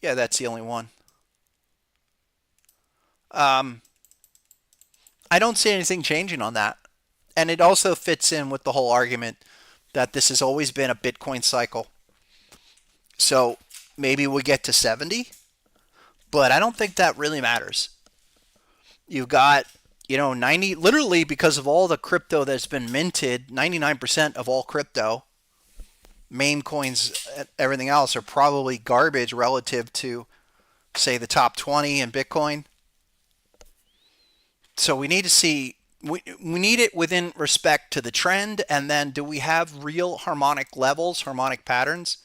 Yeah, that's the only one. I don't see anything changing on that. And it also fits in with the whole argument that this has always been a Bitcoin cycle. So maybe we get to 70, but I don't think that really matters. You've got, 90, literally because of all the crypto that's been minted, 99% of all crypto, meme coins, everything else are probably garbage relative to, say, the top 20 in Bitcoin. So we need to see, we need it within respect to the trend, and then do we have real harmonic levels, harmonic patterns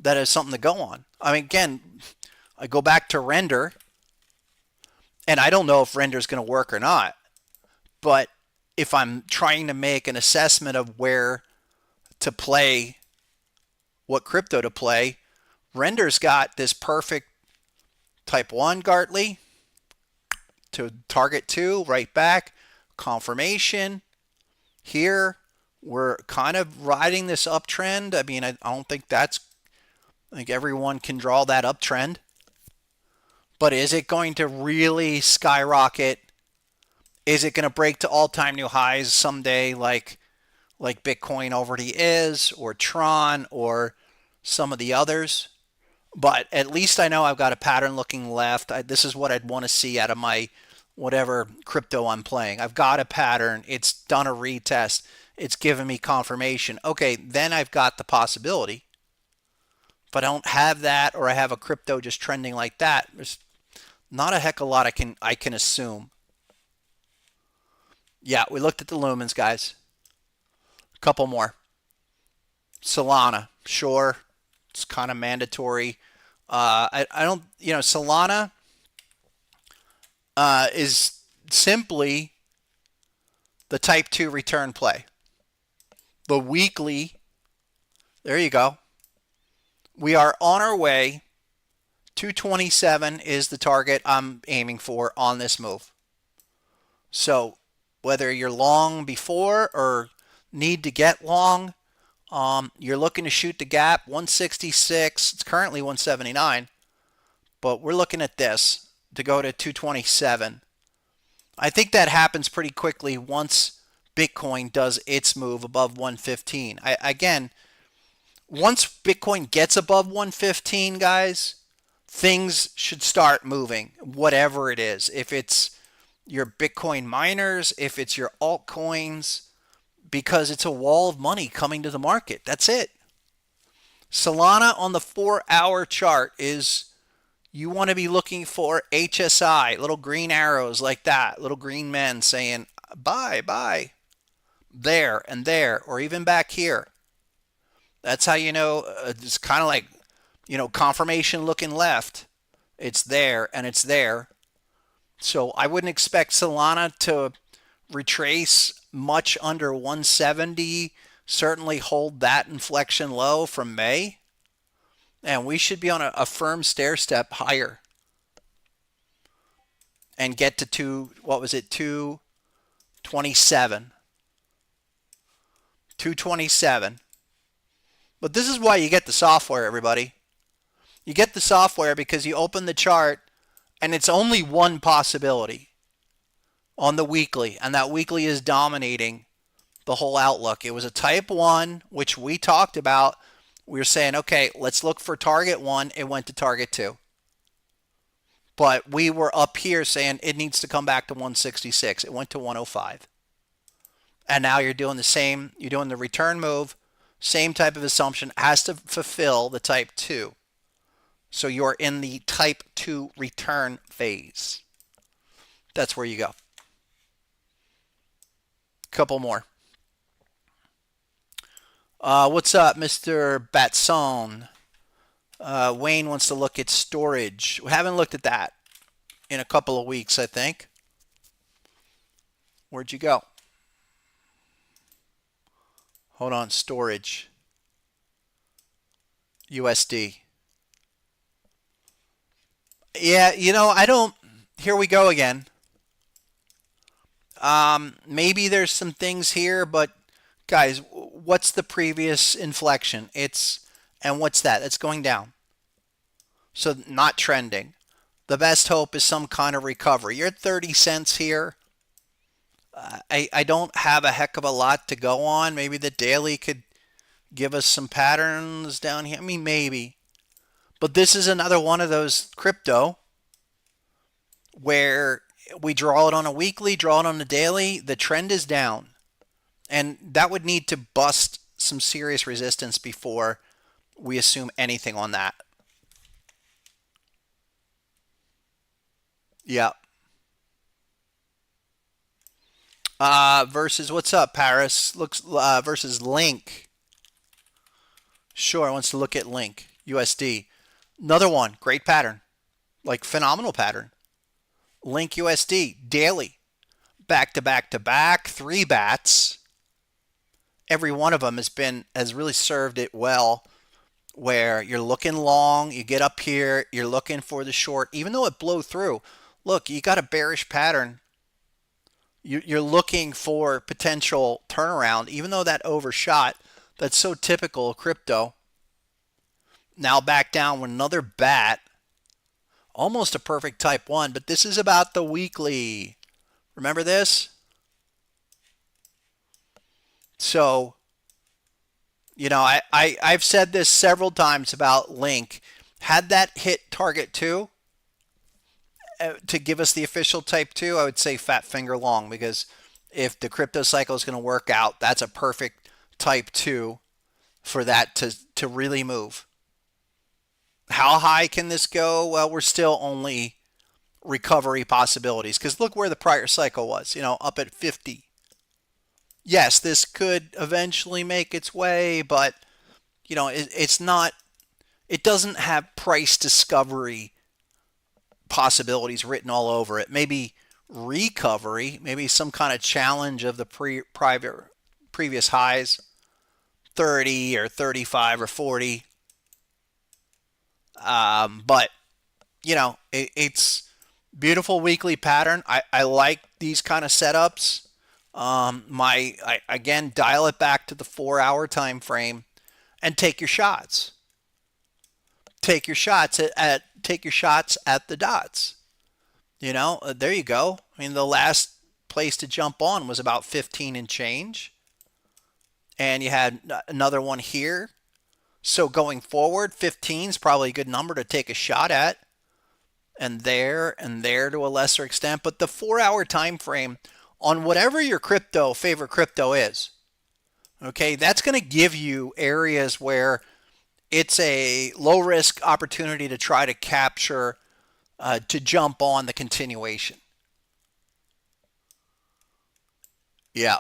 that is something to go on? I mean, again, I go back to render, and I don't know if render is going to work or not, but if I'm trying to make an assessment of where to play, what crypto to play, render's got this perfect type 1 Gartley to target 2, right back, confirmation. Here, we're kind of riding this uptrend. I mean, I don't think I think everyone can draw that uptrend. But is it going to really skyrocket? Is it going to break to all-time new highs someday like Bitcoin already is, or Tron, or some of the others? But at least I know I've got a pattern looking left. This is what I'd want to see out of my whatever crypto I'm playing. I've got a pattern. It's done a retest. It's given me confirmation. Okay, then I've got the possibility. If I don't have that, or I have a crypto just trending like that, there's not a heck of a lot I can assume. Yeah, we looked at the lumens, guys. A couple more. Solana, sure, it's kind of mandatory. I don't, Solana is simply the type 2 return play. The weekly, there you go. We are on our way. 227 is the target I'm aiming for on this move. So whether you're long before or need to get long, you're looking to shoot the gap. 166, it's currently 179, but we're looking at this to go to 227. I think that happens pretty quickly once Bitcoin does its move above 115. Again, once Bitcoin gets above 115, guys, things should start moving, whatever it is. If it's your Bitcoin miners, if it's your altcoins, because it's a wall of money coming to the market. That's it. Solana on the 4-hour chart is, you want to be looking for HSI, little green arrows like that, little green men saying buy, buy, there and there, or even back here. That's how you know it's kind of like, confirmation looking left. It's there and it's there. So I wouldn't expect Solana to retrace much under 170. Certainly hold that inflection low from May. And we should be on a firm stair step higher. and get to what was it, 227. 227. But this is why you get the software, everybody. You get the software because you open the chart and it's only one possibility on the weekly, and that weekly is dominating the whole outlook. It was a type 1, which we talked about. We were saying, okay, let's look for target 1. It went to target 2. But we were up here saying it needs to come back to 166. It went to 105. And now you're doing the same. You're doing the return move. Same type of assumption. Has to fulfill the type 2. So you're in the type 2 return phase. That's where you go. Couple more. What's up, Mr. Batson? Wayne wants to look at storage. We haven't looked at that in a couple of weeks, I think. Where'd you go? Hold on, storage. USD. Yeah, you know, I don't. Here we go again. Maybe there's some things here, but guys, what's the previous inflection? And what's that? It's going down. So not trending. The best hope is some kind of recovery. You're at 30 cents here. I don't have a heck of a lot to go on. Maybe the daily could give us some patterns down here. I mean, maybe. But this is another one of those crypto where we draw it on a weekly, draw it on a daily. The trend is down. And that would need to bust some serious resistance before we assume anything on that. Yeah. Versus, what's up, Paris? Looks versus Link. Sure, wants to look at Link, USD. Another one, great pattern. Like phenomenal pattern. Link USD, daily. Back to back to back, 3 bats. Every one of them has really served it well, where you're looking long, you get up here, you're looking for the short, even though it blew through. Look, you got a bearish pattern. You're looking for potential turnaround, even though that overshot. That's so typical of crypto. Now back down with another bat. Almost a perfect type 1, but this is about the weekly. Remember this? So, you know, I've said this several times about Link. Had that hit target 2 to give us the official type 2, I would say fat finger long, because if the crypto cycle is going to work out, that's a perfect type 2 for that to really move. How high can this go? Well, we're still only recovery possibilities, because look where the prior cycle was, you know, up at 50. Yes, this could eventually make its way, but you know, it's not, it doesn't have price discovery possibilities written all over it. Maybe recovery, maybe some kind of challenge of the previous highs, 30 or 35 or 40. But you know, it's beautiful weekly pattern. I like these kind of setups. Again, dial it back to the 4-hour time frame and take your shots. Take your shots at the dots. You know, there you go. I mean, the last place to jump on was about 15 and change. And you had another one here. So going forward, 15 is probably a good number to take a shot at. And there to a lesser extent. But the 4-hour time frame on whatever your favorite crypto is, okay, that's going to give you areas where it's a low risk opportunity to try to capture, to jump on the continuation. Yeah.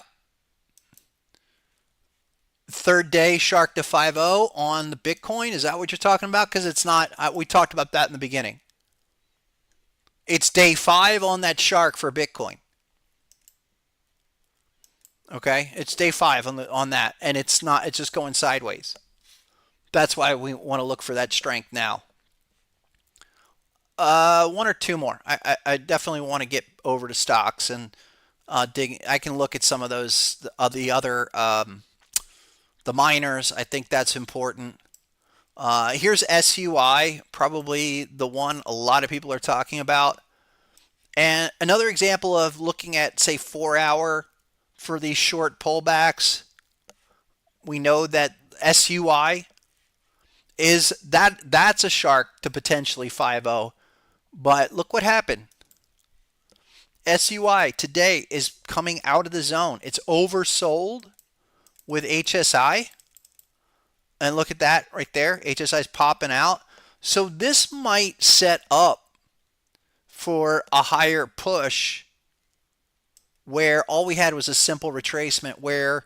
Third day shark to 5.0 on the Bitcoin. Is that what you're talking about? Because it's not, we talked about that in the beginning. It's day 5 on that shark for Bitcoin. Okay, it's day 5 on that, and it's just going sideways. That's why we want to look for that strength now. One or two more. I definitely want to get over to stocks and dig. I can look at some of those, the other, the miners. I think that's important. Here's SUI, probably the one a lot of people are talking about. And another example of looking at, say, 4 hour for these short pullbacks. We know that SUI is that's a shark to potentially 5-0. But look what happened. SUI today is coming out of the zone. It's oversold with HSI. And look at that right there. HSI is popping out. So this might set up for a higher push where all we had was a simple retracement where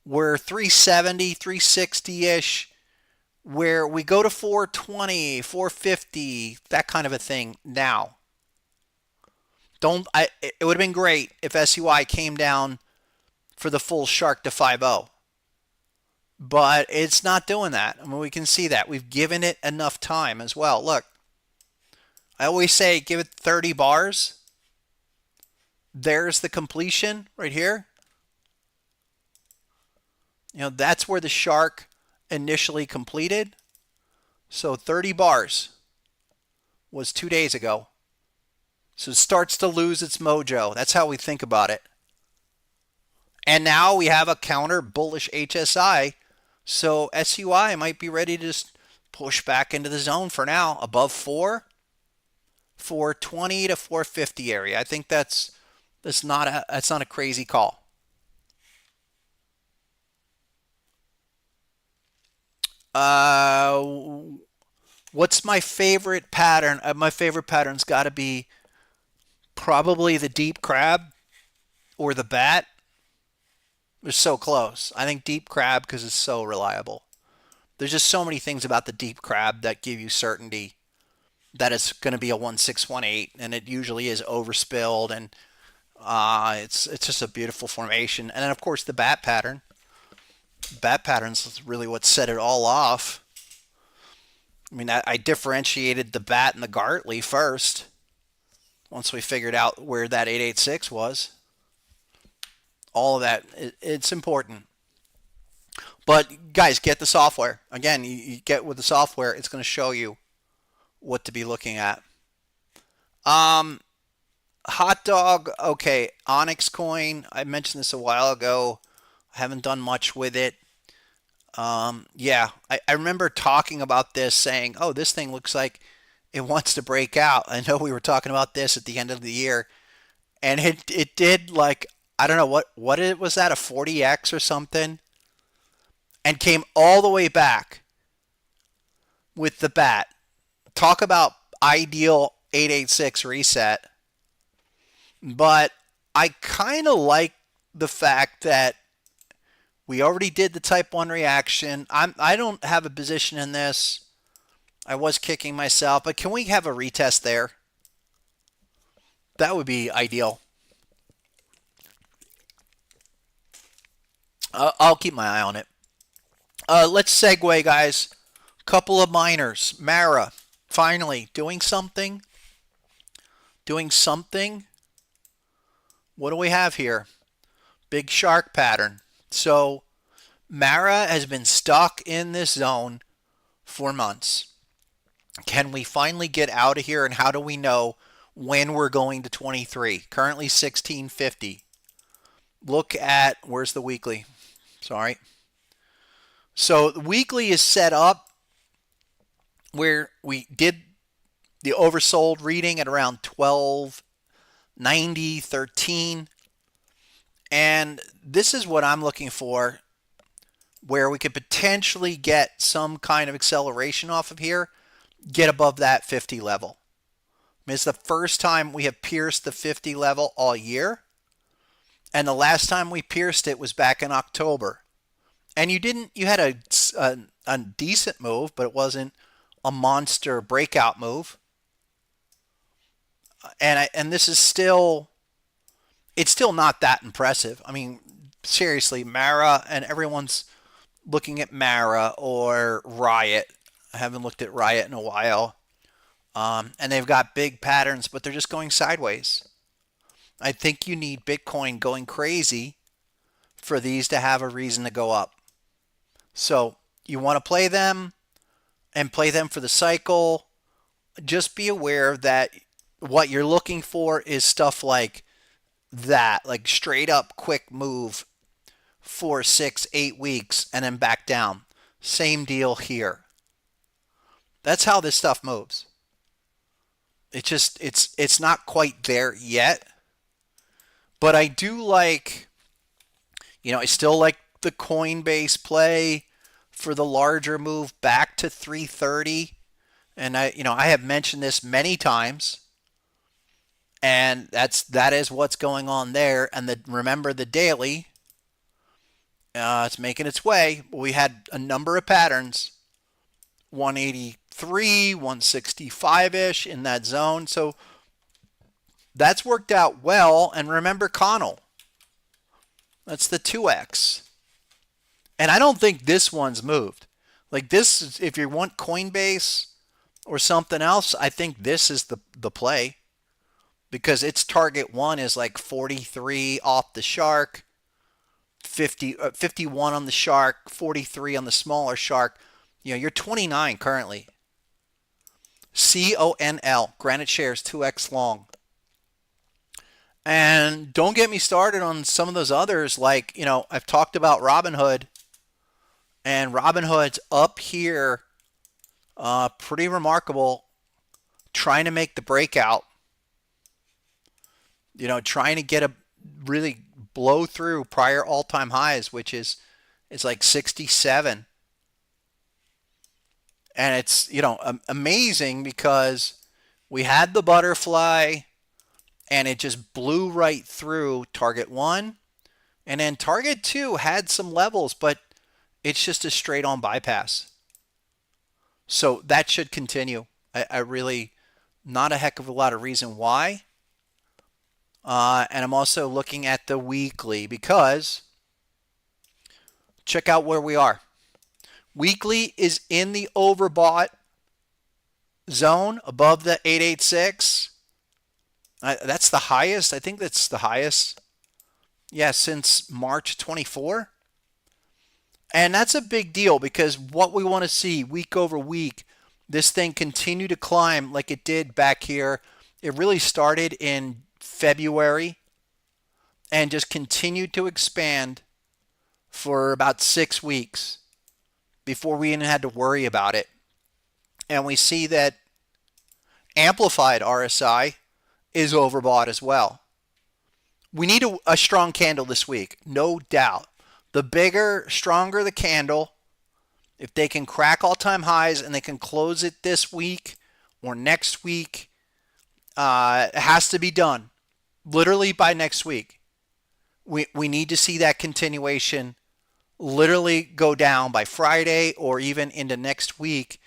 we're 370, 360-ish, where we go to 420, 450, that kind of a thing now. It would have been great if SUI came down for the full shark to 5-0. But it's not doing that. I mean, we can see that. We've given it enough time as well. Look, I always say give it 30 bars. There's the completion right here. You know, that's where the shark initially completed. So 30 bars was 2 days ago. So it starts to lose its mojo. That's how we think about it. And now we have a counter bullish HSI. So SUI might be ready to just push back into the zone for now. Above 420 to 450 area. I think that's not a crazy call. What's my favorite pattern? My favorite pattern's got to be probably the deep crab or the bat. They're so close. I think deep crab because it's so reliable. There's just so many things about the deep crab that give you certainty that it's going to be a 1618, and it usually is overspilled, and it's just a beautiful formation. And then of course the bat pattern. Bat pattern's really what set it all off. I mean, I differentiated the bat and the Gartley first. Once we figured out where that 886 was. All of that, it's important. But guys, get the software. Again, you get with the software, it's going to show you what to be looking at. Hot dog, okay, Onyx coin. I mentioned this a while ago. I haven't done much with it. Yeah, I remember talking about this saying, oh, this thing looks like it wants to break out. I know we were talking about this at the end of the year. And it did, like, I don't know, what it was, that a 40x or something? And came all the way back with the bat. Talk about ideal 886 reset. But I kind of like the fact that we already did the type 1 reaction. I don't have a position in this. I was kicking myself, but can we have a retest there? That would be ideal. I'll keep my eye on it. Let's segue, guys. Couple of miners. Mara, finally, doing something. Doing something. What do we have here? Big shark pattern. So, Mara has been stuck in this zone for months. Can we finally get out of here, and how do we know when we're going to 23? Currently 1650. Look at, where's the weekly? Sorry. So the weekly is set up where we did the oversold reading at around 1290, 13. And this is what I'm looking for, where we could potentially get some kind of acceleration off of here, get above that 50 level. I mean, it's the first time we have pierced the 50 level all year. And the last time we pierced it was back in October. And you had a decent move, but it wasn't a monster breakout move. And this is it's still not that impressive. I mean, seriously, Mara, and everyone's looking at Mara or Riot. I haven't looked at Riot in a while. And they've got big patterns, but they're just going sideways. I think you need Bitcoin going crazy for these to have a reason to go up. So you want to play them and play them for the cycle. Just be aware that what you're looking for is stuff like that, like straight up quick move 4, 6, 8 weeks and then back down. Same deal here. That's how this stuff moves. It's not quite there yet, but I do like, I still like the Coinbase play for the larger move back to 330. And I have mentioned this many times, and that is what's going on there. And remember the daily, it's making its way. We had a number of patterns, 183, 165-ish in that zone. So that's worked out well. And remember Connell. That's the 2x. And I don't think this one's moved. Like this, if you want Coinbase or something else, I think this is the play, because its target one is like 43 off the shark, 51 on the shark, 43 on the smaller shark. You're 29 currently. CONL, Granite Shares 2x long. And don't get me started on some of those others. Like, I've talked about Robinhood, and Robinhood's up here, pretty remarkable, trying to make the breakout. Trying to get a really blow through prior all-time highs, which is like 67. And it's, amazing because we had the butterfly and it just blew right through target 1. And then target 2 had some levels, but it's just a straight on bypass. So that should continue. I really, not a heck of a lot of reason why. And I'm also looking at the weekly, because check out where we are. Weekly is in the overbought zone above the 886. That's the highest. I think that's the highest. Yeah, since March 24. And that's a big deal, because what we want to see week over week, this thing continue to climb like it did back here. It really started in February and just continued to expand for about 6 weeks before we even had to worry about it. And we see that amplified RSI is overbought as well. We need a strong candle this week, no doubt. The bigger, stronger the candle, if they can crack all-time highs and they can close it this week or next week, it has to be done literally by next week. We need to see that continuation literally go down by Friday or even into next week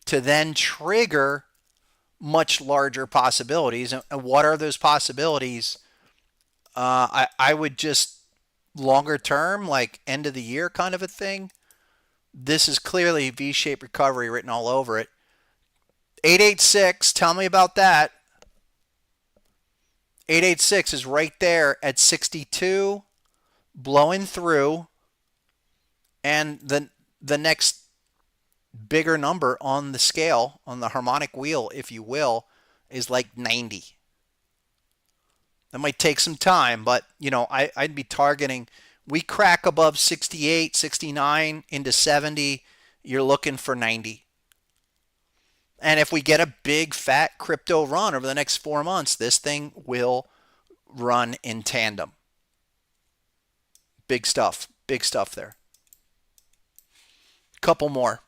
to then trigger much larger possibilities. And what are those possibilities? I would just longer term, like end of the year kind of a thing. This is clearly V-shaped recovery written all over it. 886, tell me about that. 886 is right there at 62, blowing through. And the next bigger number on the scale, on the harmonic wheel, if you will, is like 90. That might take some time, but I'd be targeting, we crack above 68, 69 into 70, you're looking for 90. And if we get a big fat crypto run over the next 4 months, this thing will run in tandem. Big stuff there. Couple more.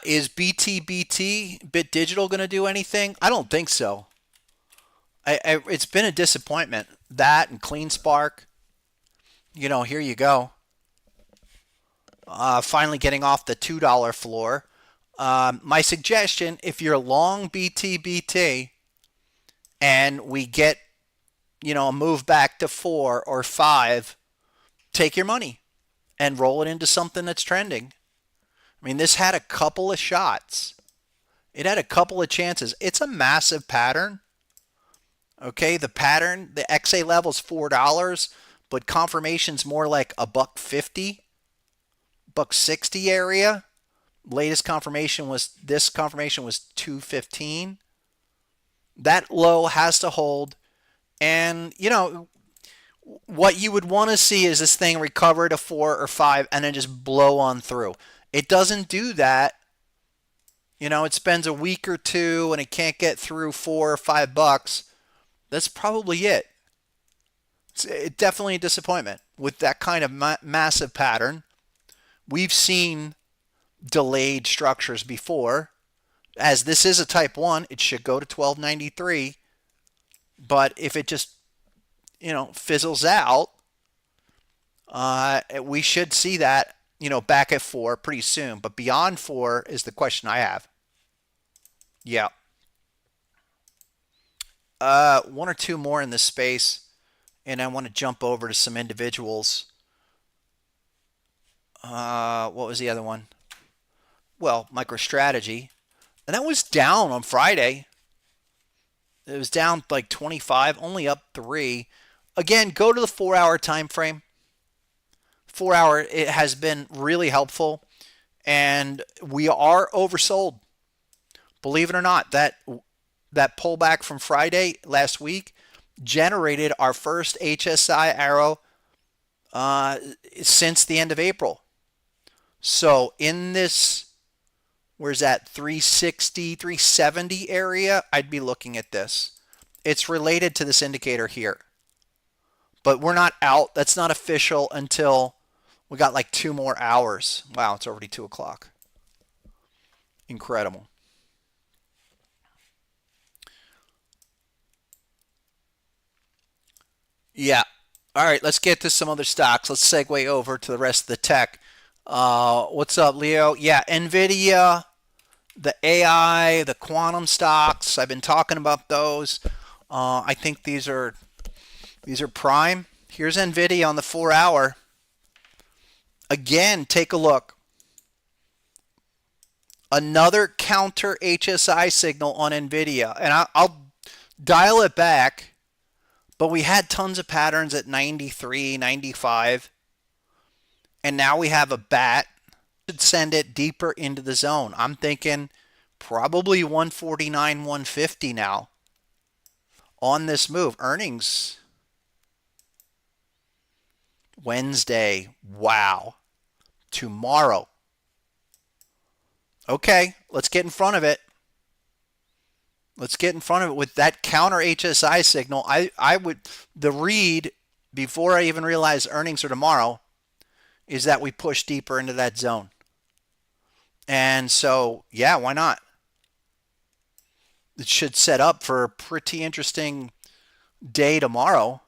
Is BTBT, Bit Digital, going to do anything? I don't think so. It's been a disappointment. That and CleanSpark. Here you go. Finally getting off the $2 floor. My suggestion, if you're long BTBT and we get, a move back to 4 or 5, take your money and roll it into something that's trending. I mean, this had a couple of shots. It had a couple of chances. It's a massive pattern. Okay, the pattern, the XA level is $4, but confirmation's more like a $1.50, $1.60 area. Latest confirmation was, this confirmation was $2.15. That low has to hold. And, you know, what you would want to see is this thing recover to 4 or 5 and then just blow on through. It doesn't do that. You know, it spends a week or two and it can't get through $4 or $5. That's probably it. It's definitely a disappointment with that kind of massive pattern. We've seen delayed structures before. As this is a type 1, it should go to 1293. But if it just, you know, fizzles out, we should see that, you know, back at 4 pretty soon. But beyond 4 is the question I have. Yeah. One or two more in this space, and I want to jump over to some individuals. What was the other one? Well, MicroStrategy. And that was down on Friday. It was down like 25, only up 3. Again, go to the 4-hour time frame. 4-hour, it has been really helpful. And we are oversold. Believe it or not, that pullback from Friday last week generated our first HSI arrow since the end of April. So in this, where's that, 360, 370 area, I'd be looking at this. It's related to this indicator here. But we're not out. That's not official until we got like 2 more hours. Wow, it's already 2 o'clock. Incredible. Yeah. All right, let's get to some other stocks. Let's segue over to the rest of the tech. What's up, Leo? Yeah, NVIDIA, the AI, the quantum stocks. I've been talking about those. I think these are prime. Here's NVIDIA on the 4-hour. Again, take a look. Another counter HSI signal on NVIDIA. And I'll dial it back. But we had tons of patterns at 93, 95. And now we have a bat. Should send it deeper into the zone. I'm thinking probably 149, 150 now on this move. Earnings Wednesday. Wow. Tomorrow. Okay, let's get in front of it. Let's get in front of it with that counter HSI signal. I would, the read before I even realize earnings are tomorrow is that we push deeper into that zone. And so, yeah, why not? It should set up for a pretty interesting day tomorrow.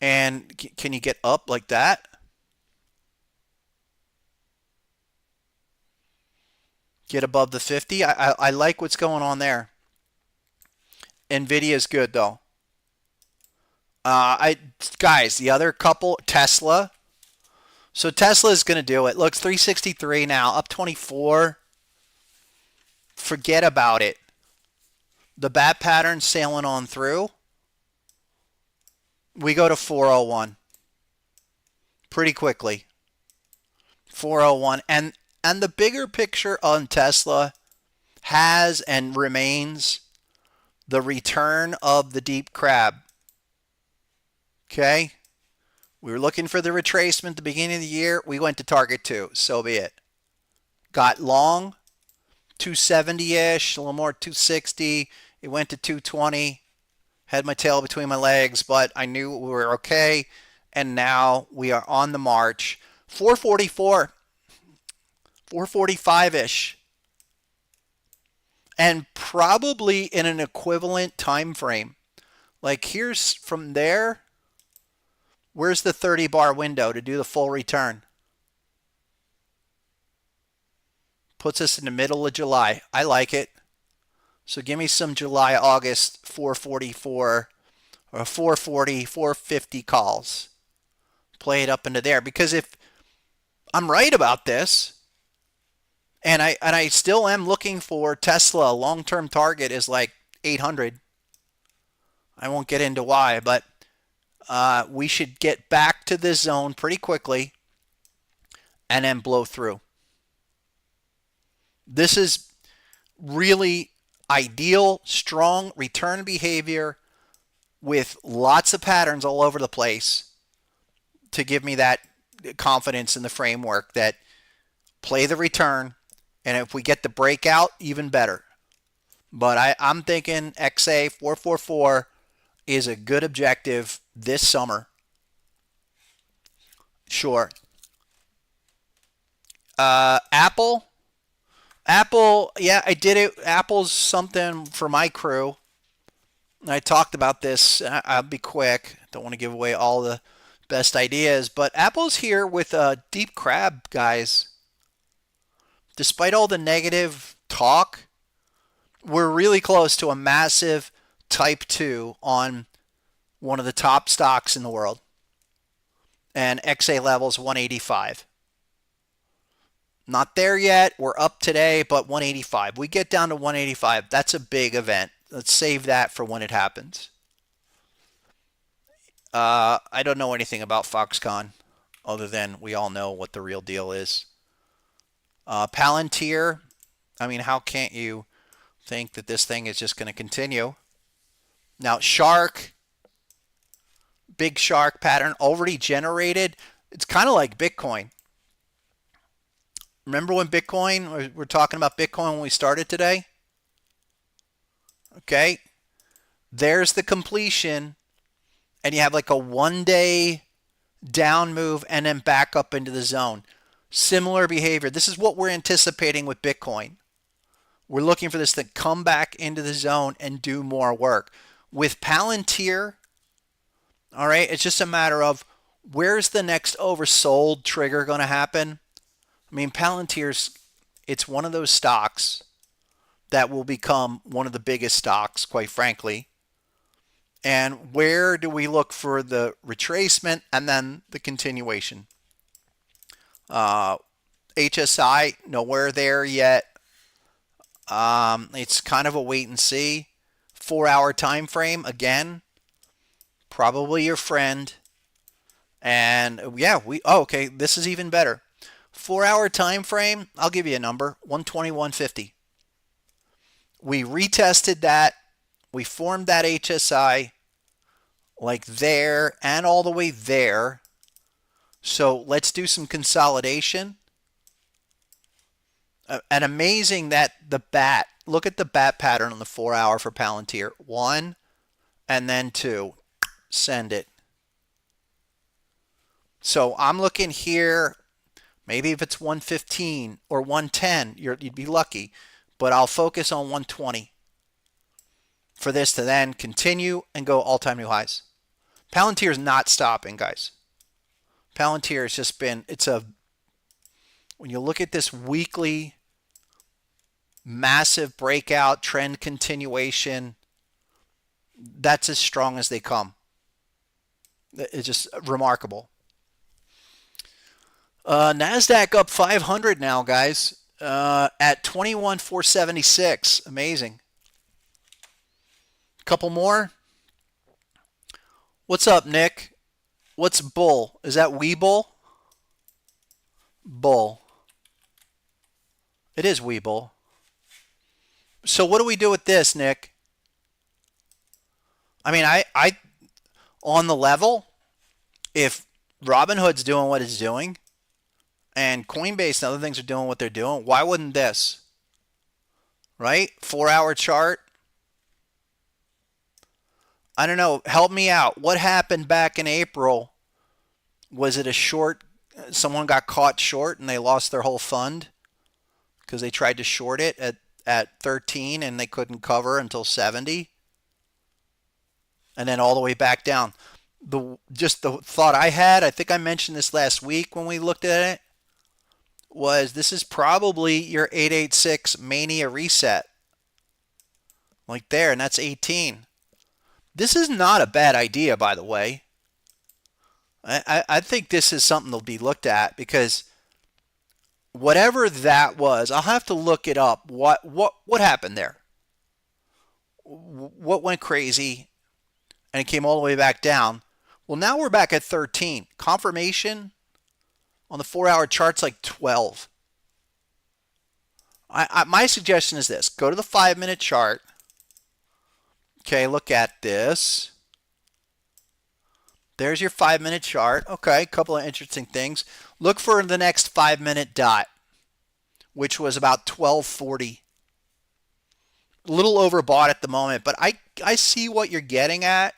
And can you get up like that? Get above the 50. I like what's going on there. NVIDIA is good though. Guys, the other couple, Tesla. So Tesla is going to do it. Looks 363 now, up 24. Forget about it. The bat pattern sailing on through. We go to 401 pretty quickly. 401 and the bigger picture on Tesla has and remains the return of the deep crab. Okay? We were looking for the retracement at the beginning of the year. We went to target 2. So be it. Got long, 270-ish, a little more 260. It went to 220. Had my tail between my legs, but I knew we were okay. And now we are on the march. 444. 445-ish. And probably in an equivalent time frame. Like here's from there. Where's the 30-bar window to do the full return? Puts us in the middle of July. I like it. So give me some July, August 444 or 440, 450 calls. Play it up into there. Because if I'm right about this, And I still am looking for Tesla. Long-term target is like 800. I won't get into why, but we should get back to this zone pretty quickly and then blow through. This is really ideal, strong return behavior with lots of patterns all over the place to give me that confidence in the framework that play the return, and if we get the breakout, even better. But I'm thinking XA 444 is a good objective this summer. Sure. Apple. Apple, yeah, I did it. Apple's something for my crew. I talked about this. I'll be quick. Don't want to give away all the best ideas, but Apple's here with a deep crab, guys. Despite all the negative talk, we're really close to a massive type 2 on one of the top stocks in the world. And XA levels 185. Not there yet. We're up today, but 185. We get down to 185. That's a big event. Let's save that for when it happens. I don't know anything about Foxconn other than we all know what the real deal is. Palantir, I mean, how can't you think that this thing is just going to continue? Now, Shark, big shark pattern already generated. It's kind of like Bitcoin. Remember when Bitcoin, we're talking about Bitcoin when we started today? Okay. There's the completion, and you have like a 1-day down move and then back up into the zone. Similar behavior. This is what we're anticipating with Bitcoin. We're looking for this to come back into the zone and do more work. With Palantir, all right, it's just a matter of where's the next oversold trigger going to happen? I mean, Palantir's, it's one of those stocks that will become one of the biggest stocks, quite frankly. And where do we look for the retracement and then the continuation? HSI, nowhere there yet. It's kind of a wait and see. 4-hour time frame, again, probably your friend. And yeah, okay, this is even better. 4-hour time frame, I'll give you a number, 121.50. We retested that. We formed that HSI like there and all the way there. So let's do some consolidation. And amazing that the bat, look at the bat pattern on the 4-hour for Palantir. 1 and then 2. Send it. So I'm looking here. Maybe if it's 115 or 110, you'd be lucky. But I'll focus on 120 for this to then continue and go all-time new highs. Palantir is not stopping, guys. Palantir has just been, when you look at this weekly massive breakout trend continuation, that's as strong as they come. It's just remarkable. NASDAQ up 500 now, guys, at 21,476. Amazing. Couple more. What's up, Nick? What's bull? Is that Webull? Bull. It is Webull. So what do we do with this, Nick? I mean, I on the level, if Robinhood's doing what it's doing, and Coinbase and other things are doing what they're doing, why wouldn't this? Right? 4-hour chart. I don't know. Help me out. What happened back in April? Was it a short? Someone got caught short and they lost their whole fund because they tried to short it at 13 and they couldn't cover until 70. And then all the way back down. Just the thought I had, I think I mentioned this last week when we looked at it, was this is probably your 886 mania reset. Like there, and that's 18. This is not a bad idea, by the way. I think this is something that'll be looked at because whatever that was, I'll have to look it up. What happened there? What went crazy and it came all the way back down? Well, now we're back at 13. Confirmation on the 4-hour chart's like 12. My suggestion is this. Go to the 5-minute chart. Okay, look at this. There's your 5-minute chart. Okay, a couple of interesting things. Look for the next 5-minute dot, which was about 1240. A little overbought at the moment, but I see what you're getting at.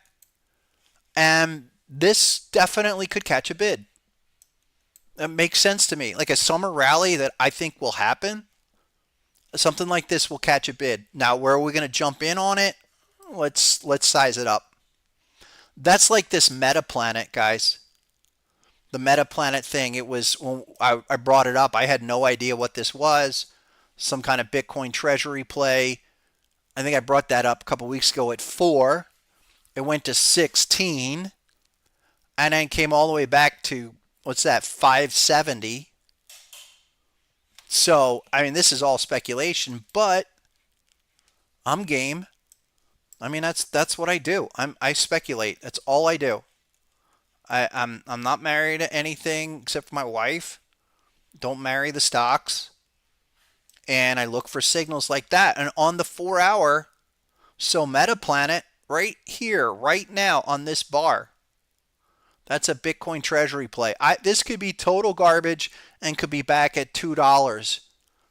And this definitely could catch a bid. It makes sense to me. Like a summer rally that I think will happen. Something like this will catch a bid. Now, where are we going to jump in on it? Let's size it up. That's like this meta planet, guys. The meta planet thing. It was when I brought it up. I had no idea what this was. Some kind of Bitcoin treasury play. I think I brought that up a couple weeks ago at 4. It went to 16, and then came all the way back to what's that? 570. So, I mean, this is all speculation, but I'm game. I mean, that's what I do. I speculate. That's all I do. I'm not married to anything except for my wife. Don't marry the stocks. And I look for signals like that. And on the 4-hour, so Metaplanet right here, right now on this bar. That's a Bitcoin treasury play. This could be total garbage and could be back at $2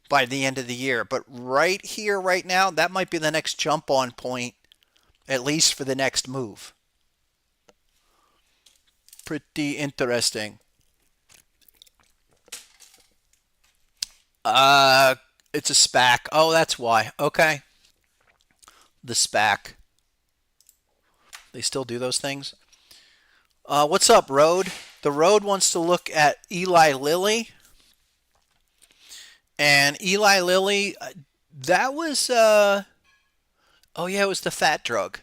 by the end of the year. But right here, right now, that might be the next jump on point, at least for the next move. Pretty interesting. It's a SPAC. Oh, that's why. Okay. The SPAC. They still do those things. What's up, Road? The Road wants to look at Eli Lilly. And Eli Lilly, that was, oh yeah, it was the fat drug.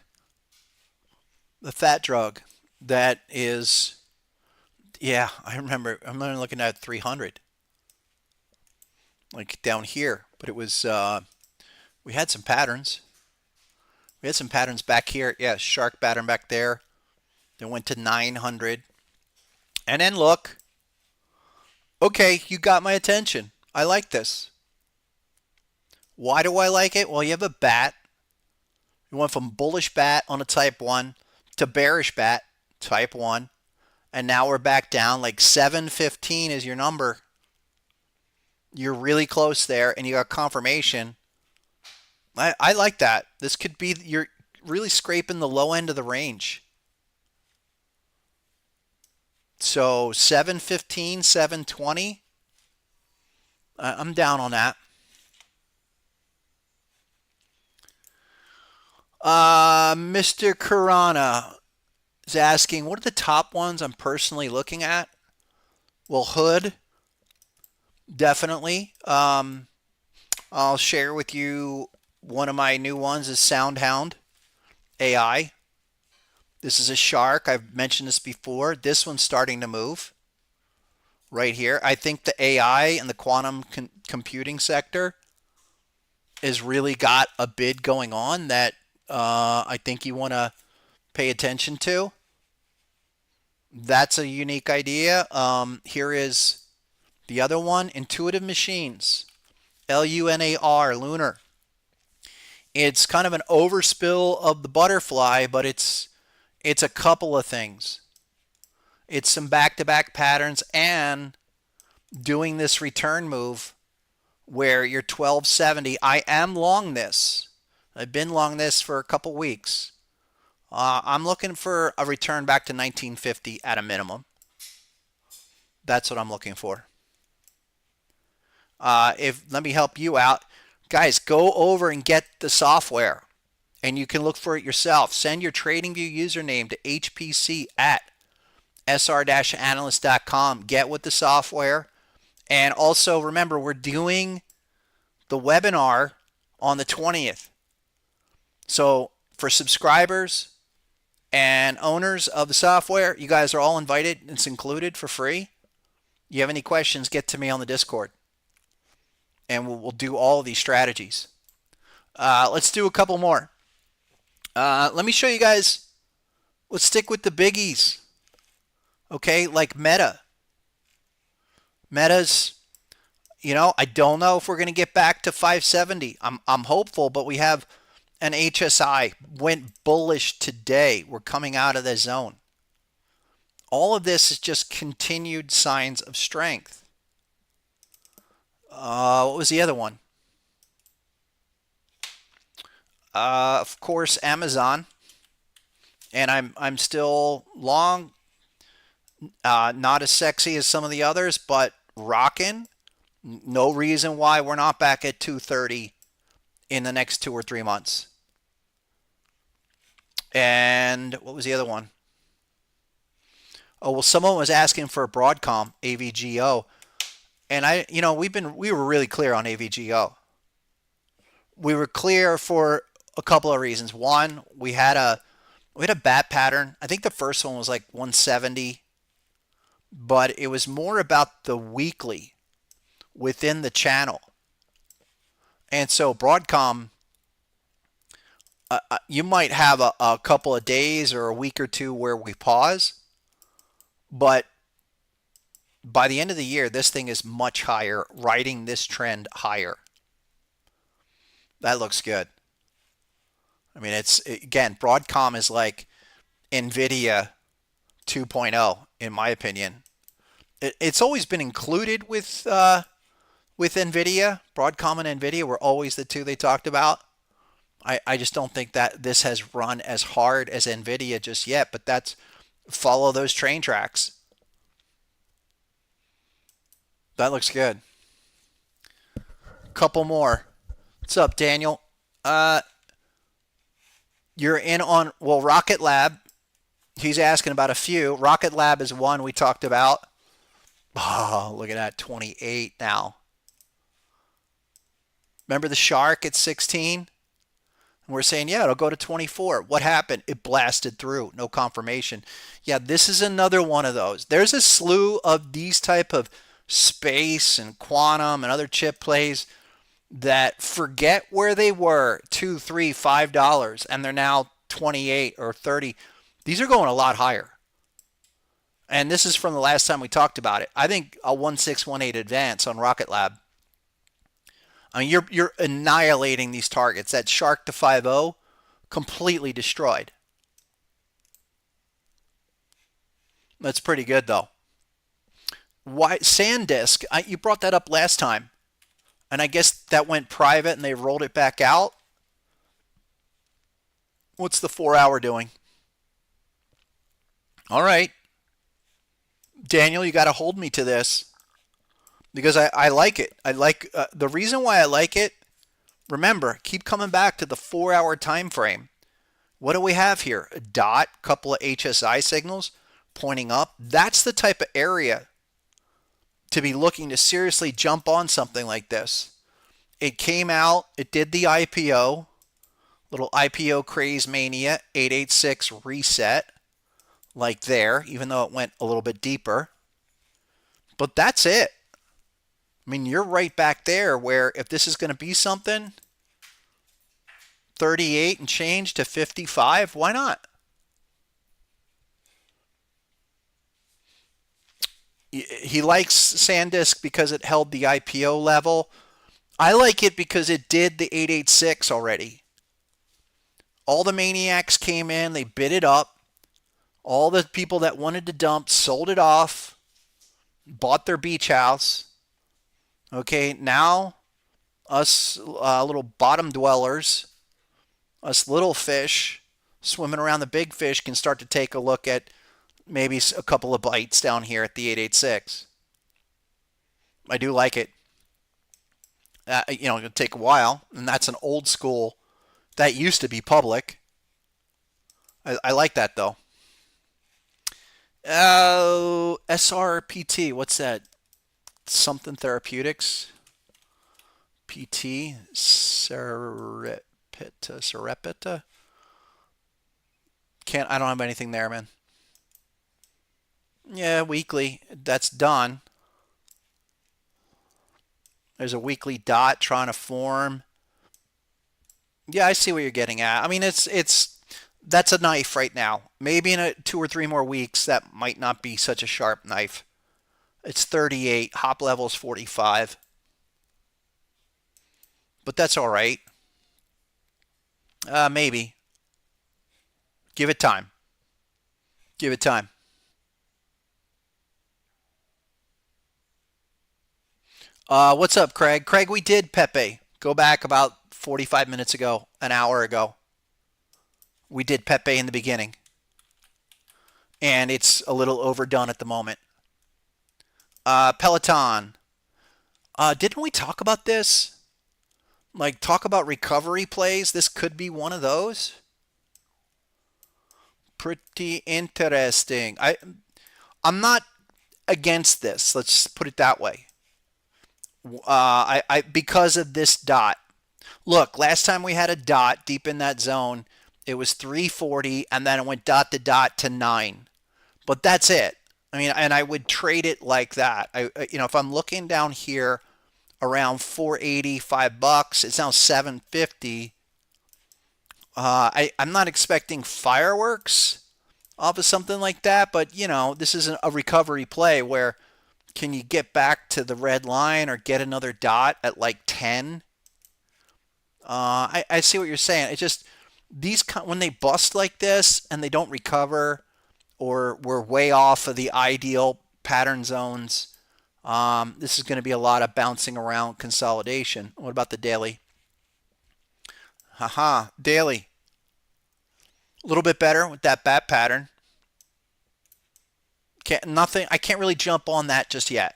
The fat drug that is, yeah, I remember looking at 300. Like down here. But it was, we had some patterns. We had some patterns back here. Yeah, shark pattern back there. Then went to 900. And then look. Okay, you got my attention. I like this. Why do I like it? Well, you have a bat. You went from bullish bat on a type 1 to bearish bat, type 1. And now we're back down. Like 715 is your number. You're really close there, and you got confirmation. I like that. This could be, you're really scraping the low end of the range. So 715, 720. I'm down on that. Mr. Karana is asking, what are the top ones I'm personally looking at? Well, Hood, definitely. I'll share with you one of my new ones is SoundHound AI. This is a shark. I've mentioned this before. This one's starting to move right here. I think the AI and the quantum computing sector has really got a bid going on that I think you want to pay attention to. That's a unique idea. Here is the other one, Intuitive Machines, LUNAR, Lunar. It's kind of an overspill of the butterfly, but it's a couple of things. It's some back-to-back patterns and doing this return move where you're 1270. I am long this. I've been long this for a couple weeks. I'm looking for a return back to 1950 at a minimum. That's what I'm looking for. Let me help you out. Guys, go over and get the software, and you can look for it yourself. Send your TradingView username to hpc@sr-analyst.com. Get with the software. And also, remember, we're doing the webinar on the 20th. So for subscribers and owners of the software, you guys are all invited. It's included for free. You have any questions, get to me on the Discord. and we'll do all of these strategies. Let's do a couple more. Let me show you guys. Let's stick with the biggies. Okay, like Meta. Meta's, I don't know if we're going to get back to 570. I'm hopeful, but we have an HSI went bullish today. We're coming out of the zone. All of this is just continued signs of strength. What was the other one? Of course, Amazon. And I'm still long. Not as sexy as some of the others, but rocking. No reason why we're not back at 230 in the next 2 or 3 months. And what was the other one? Oh, well, someone was asking for Broadcom, AVGO. And we were really clear on AVGO. We were clear for a couple of reasons. One, we had a bat pattern. I think the first one was like 170, but it was more about the weekly within the channel. And so Broadcom, you might have a couple of days or a week or two where we pause, but by the end of the year, this thing is much higher, riding this trend higher. That looks good. I mean, again, Broadcom is like NVIDIA 2.0, in my opinion. It's always been included with NVIDIA. Broadcom and NVIDIA were always the two they talked about. I just don't think that this has run as hard as NVIDIA just yet, but that's follow those train tracks. That looks good. Couple more. What's up, Daniel? You're in on, well, Rocket Lab. He's asking about a few. Rocket Lab is one we talked about. Oh, look at that, 28 now. Remember the shark at 16? And we're saying, yeah, it'll go to 24. What happened? It blasted through. No confirmation. Yeah, this is another one of those. There's a slew of these type of space and quantum and other chip plays that forget where they were $2, $3, $5, and they're now 28 or 30. These are going a lot higher. And this is from the last time we talked about it. I think a 1618 advance on Rocket Lab. I mean, you're annihilating these targets. That shark to 5.0, completely destroyed. That's pretty good though. Why SanDisk? You brought that up last time, and I guess that went private and they rolled it back out. What's the 4-hour doing? All right, Daniel, you got to hold me to this because I like it. I like the reason why I like it. Remember, keep coming back to the 4-hour time frame. What do we have here? A dot, couple of HSI signals pointing up. That's the type of area to be looking to seriously jump on something like this. It came out, it did the IPO, little IPO craze mania, 886 reset, like there, even though it went a little bit deeper. But that's it. I mean, you're right back there where if this is going to be something, 38 and change to 55, why not? He likes SanDisk because it held the IPO level. I like it because it did the 886 already. All the maniacs came in, they bid it up. All the people that wanted to dump sold it off, bought their beach house. Okay, now us little bottom dwellers, us little fish swimming around the big fish can start to take a look at maybe a couple of bites down here at the 886. I do like it. It'll take a while, and that's an old school. That used to be public. I like that, though. Oh, SRPT, what's that? Something Therapeutics? PT? Serepita? I don't have anything there, man. Yeah, weekly. That's done. There's a weekly dot trying to form. Yeah, I see what you're getting at. I mean, it's that's a knife right now. Maybe in 2 or 3 more weeks, that might not be such a sharp knife. It's 38. Hop level's 45. But that's all right. Maybe. Give it time. Give it time. What's up, Craig? Craig, we did Pepe. Go back about 45 minutes ago, an hour ago. We did Pepe in the beginning. And it's a little overdone at the moment. Peloton. Didn't we talk about this? Like, talk about recovery plays? This could be one of those. Pretty interesting. I'm not against this. Let's put it that way. Because of this dot. Look, last time we had a dot deep in that zone, it was 340, and then it went dot to dot to 9. But that's it. I mean, and I would trade it like that. If I'm looking down here around 480, $5, it's now 750. I'm not expecting fireworks off of something like that, but this is a recovery play where can you get back to the red line or get another dot at like 10? I see what you're saying. It's just when they bust like this and they don't recover, or we're way off of the ideal pattern zones, this is going to be a lot of bouncing around consolidation. What about the daily? Haha, daily. A little bit better with that bat pattern. I can't really jump on that just yet.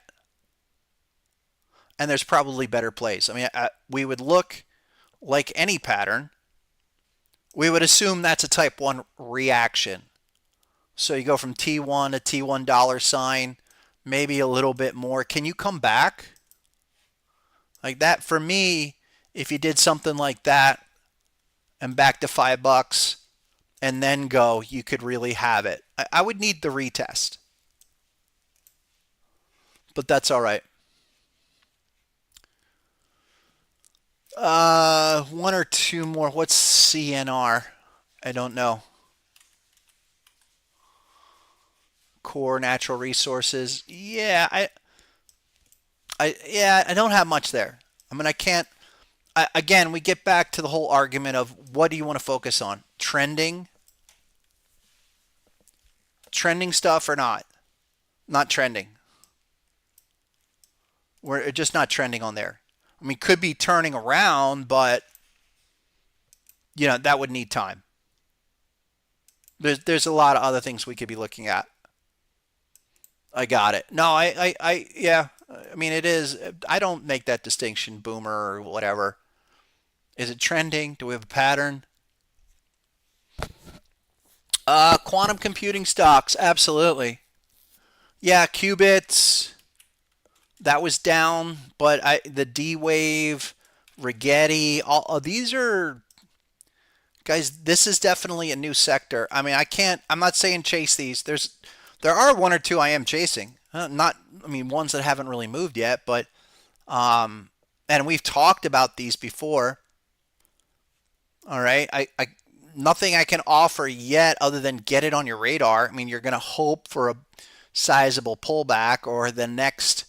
And there's probably better plays. I mean, we would look like any pattern. We would assume that's a type 1 reaction. So you go from T1 to T1 dollar sign, maybe a little bit more. Can you come back? Like that, for me, if you did something like that and back to $5 and then go, you could really have it. I would need the retest. But that's all right. One or two more. What's CNR? I don't know. Core natural resources. Yeah, I don't have much there. I mean, I can't. Again, we get back to the whole argument of what do you want to focus on? Trending stuff or not? Not trending. We're just not trending on there. I mean, could be turning around, but that would need time. There's a lot of other things we could be looking at. I got it. No, yeah. I mean, it is. I don't make that distinction, boomer or whatever. Is it trending? Do we have a pattern? Quantum computing stocks, absolutely. Yeah, qubits. That was down, but the D-Wave, Rigetti, all these are, guys, this is definitely a new sector. I mean, I'm not saying chase these. There are one or two I am chasing. Ones that haven't really moved yet, but, and we've talked about these before. All right. Nothing I can offer yet other than get it on your radar. I mean, you're going to hope for a sizable pullback or the next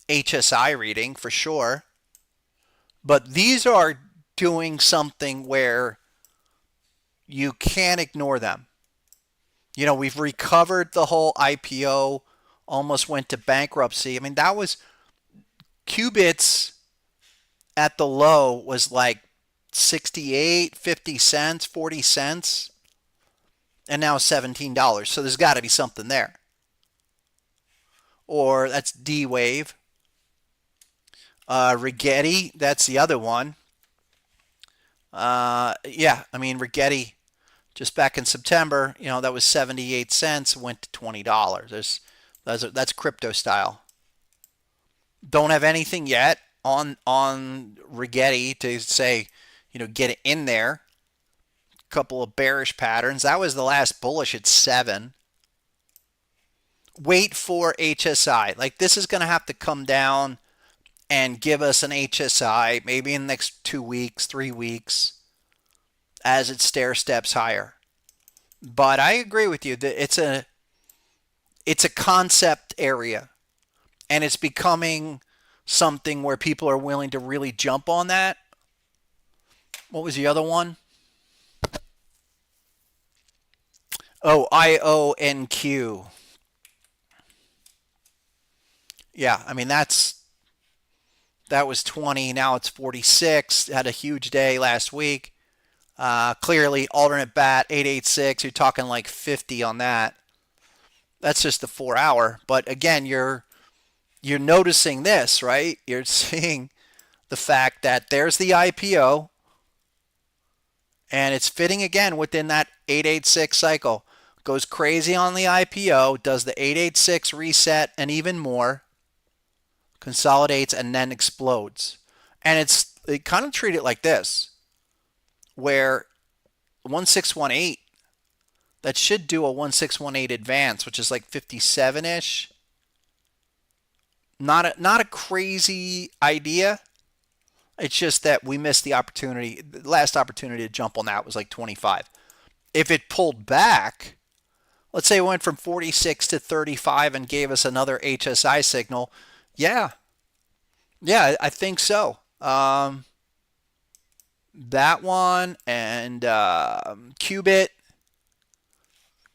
HSI reading for sure. But these are doing something where you can't ignore them. We've recovered the whole IPO, almost went to bankruptcy. I mean, that was qubits at the low was like 68, 50 cents, 40 cents, and now $17. So there's got to be something there. Or that's D-Wave. Rigetti, that's the other one. Yeah, I mean, Rigetti, just back in September, that was 78 cents, went to $20. That's crypto style. Don't have anything yet on Rigetti to say, get it in there. Couple of bearish patterns. That was the last bullish at 7. Wait for HSI. Like, this is going to have to come down and give us an HSI maybe in the next 2 weeks, 3 weeks as it stair steps higher. But I agree with you that it's a concept area, and it's becoming something where people are willing to really jump on that. What was the other one? Oh, IONQ. Yeah, I mean that was 20. Now it's 46. Had a huge day last week. Clearly, alternate bat 886. You're talking like 50 on that. That's just the 4 hour. But again, you're noticing this, right? You're seeing the fact that there's the IPO, and it's fitting again within that 886 cycle. Goes crazy on the IPO, does the 886 reset and even more, consolidates, and then explodes. And they kind of treat it like this, where 1618, that should do a 1618 advance, which is like 57-ish. Not a crazy idea. It's just that we missed the opportunity. The last opportunity to jump on that was like 25. If it pulled back, let's say it went from 46 to 35 and gave us another HSI signal, yeah, I think so. That one and Qubit,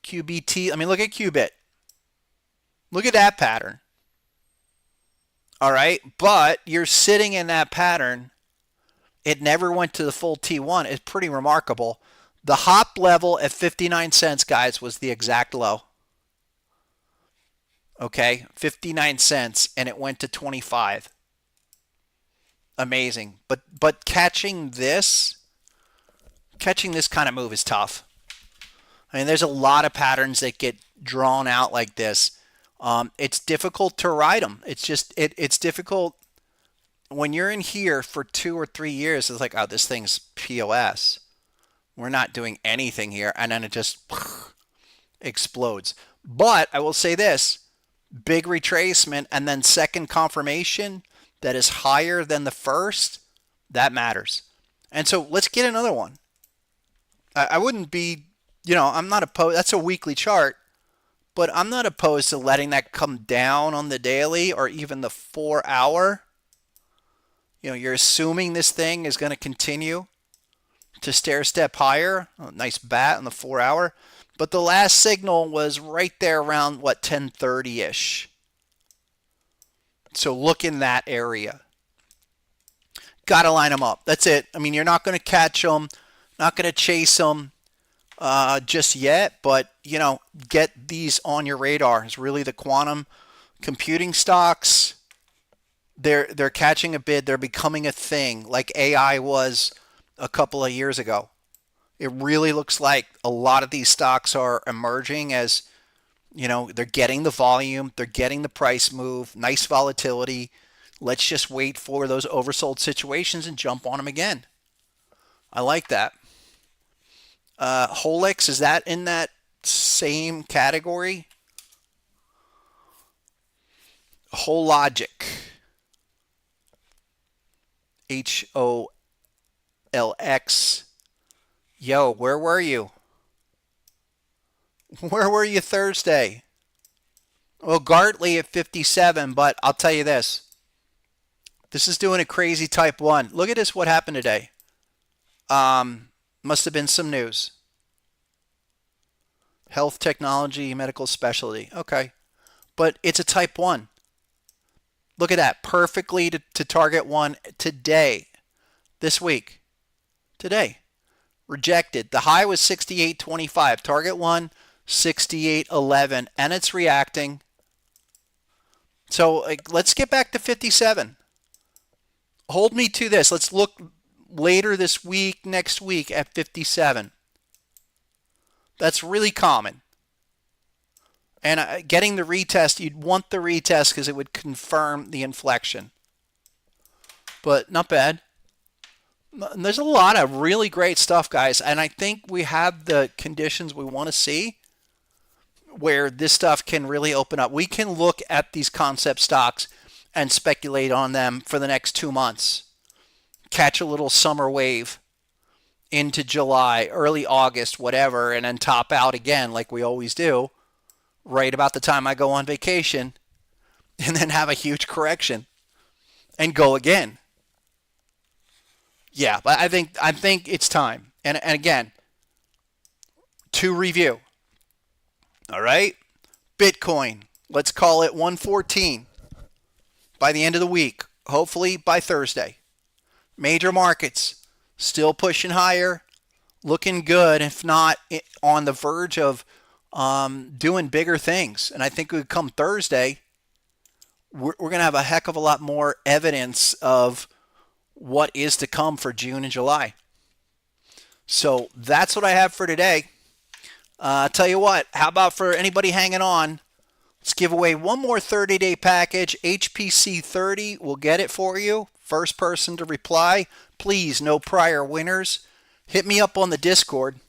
QBT. I mean, look at Qubit. Look at that pattern. All right, but you're sitting in that pattern. It never went to the full T1. It's pretty remarkable. The hop level at 59 cents, guys, was the exact low. Okay, 59 cents, and it went to 25. Amazing. But catching this kind of move is tough. I mean, there's a lot of patterns that get drawn out like this. It's difficult to ride them. It's difficult when you're in here for 2 or 3 years. It's like, oh, this thing's POS. We're not doing anything here, and then it just explodes. But I will say this, big retracement and then second confirmation that is higher than the first, that matters. And so let's get another one. I wouldn't be, I'm not opposed. That's a weekly chart, but I'm not opposed to letting that come down on the daily or even the 4 hour. You're assuming this thing is going to continue to stair step higher. Oh, nice bat on the 4 hour. But the last signal was right there around, 1030-ish. So look in that area. Got to line them up. That's it. I mean, you're not going to catch them, not going to chase them just yet, but, get these on your radar. It's really the quantum computing stocks. They're catching a bid. They're becoming a thing like AI was a couple of years ago. It really looks like a lot of these stocks are emerging as, they're getting the volume, they're getting the price move, nice volatility. Let's just wait for those oversold situations and jump on them again. I like that. Holix, is that in that same category? Hologic. HOLX. Yo, where were you? Where were you Thursday? Well, Gartley at 57, but I'll tell you this. This is doing a crazy type 1. Look at this, what happened today. Must have been some news. Health technology, medical specialty. Okay. But it's a type 1. Look at that. Perfectly to target 1 today. This week. Today. Rejected. The high was 68.25. Target 1, 68.11. And it's reacting. So let's get back to 57. Hold me to this. Let's look later this week, next week at 57. That's really common. And getting the retest, you'd want the retest because it would confirm the inflection. But not bad. There's a lot of really great stuff, guys. And I think we have the conditions we want to see where this stuff can really open up. We can look at these concept stocks and speculate on them for the next 2 months. Catch a little summer wave into July, early August, whatever, and then top out again like we always do right about the time I go on vacation, and then have a huge correction and go again. Yeah, but I think it's time. And again, to review. All right? Bitcoin, let's call it 114 by the end of the week, hopefully by Thursday. Major markets still pushing higher, looking good, if not on the verge of doing bigger things. And I think we come Thursday, we're going to have a heck of a lot more evidence of what is to come for June and July. So that's what I have for today. Tell you what, how about for anybody hanging on, let's give away one more 30-day package, HPC 30. We'll get it for you. First person to reply. Please, no prior winners. Hit me up on the Discord.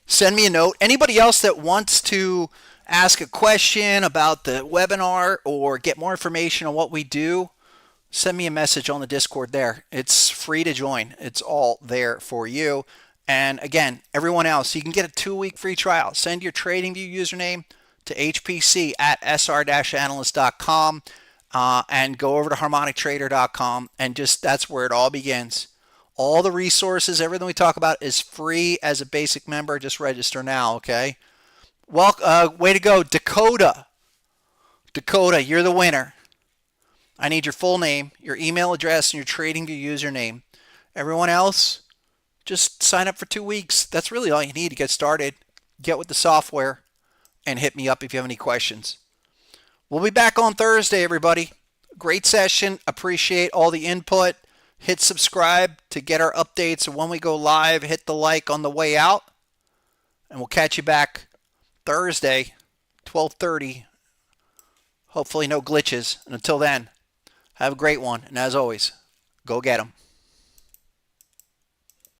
Send me a note. Anybody else that wants to ask a question about the webinar or get more information on what we do, send me a message on the Discord there. It's free to join. It's all there for you. And again, everyone else, you can get a 2-week free trial. Send your TradingView username to hpc@sr-analyst.com and go over to harmonictrader.com, and just that's where it all begins. All the resources, everything we talk about is free as a basic member. Just register now, okay? Well, way to go, Dakota. Dakota, you're the winner. I need your full name, your email address, and your TradingView username. Everyone else, just sign up for 2 weeks. That's really all you need to get started. Get with the software and hit me up if you have any questions. We'll be back on Thursday, everybody. Great session. Appreciate all the input. Hit subscribe to get our updates. And when we go live, hit the like on the way out. And we'll catch you back Thursday, 12:30. Hopefully no glitches. And until then, have a great one. And as always, go get 'em.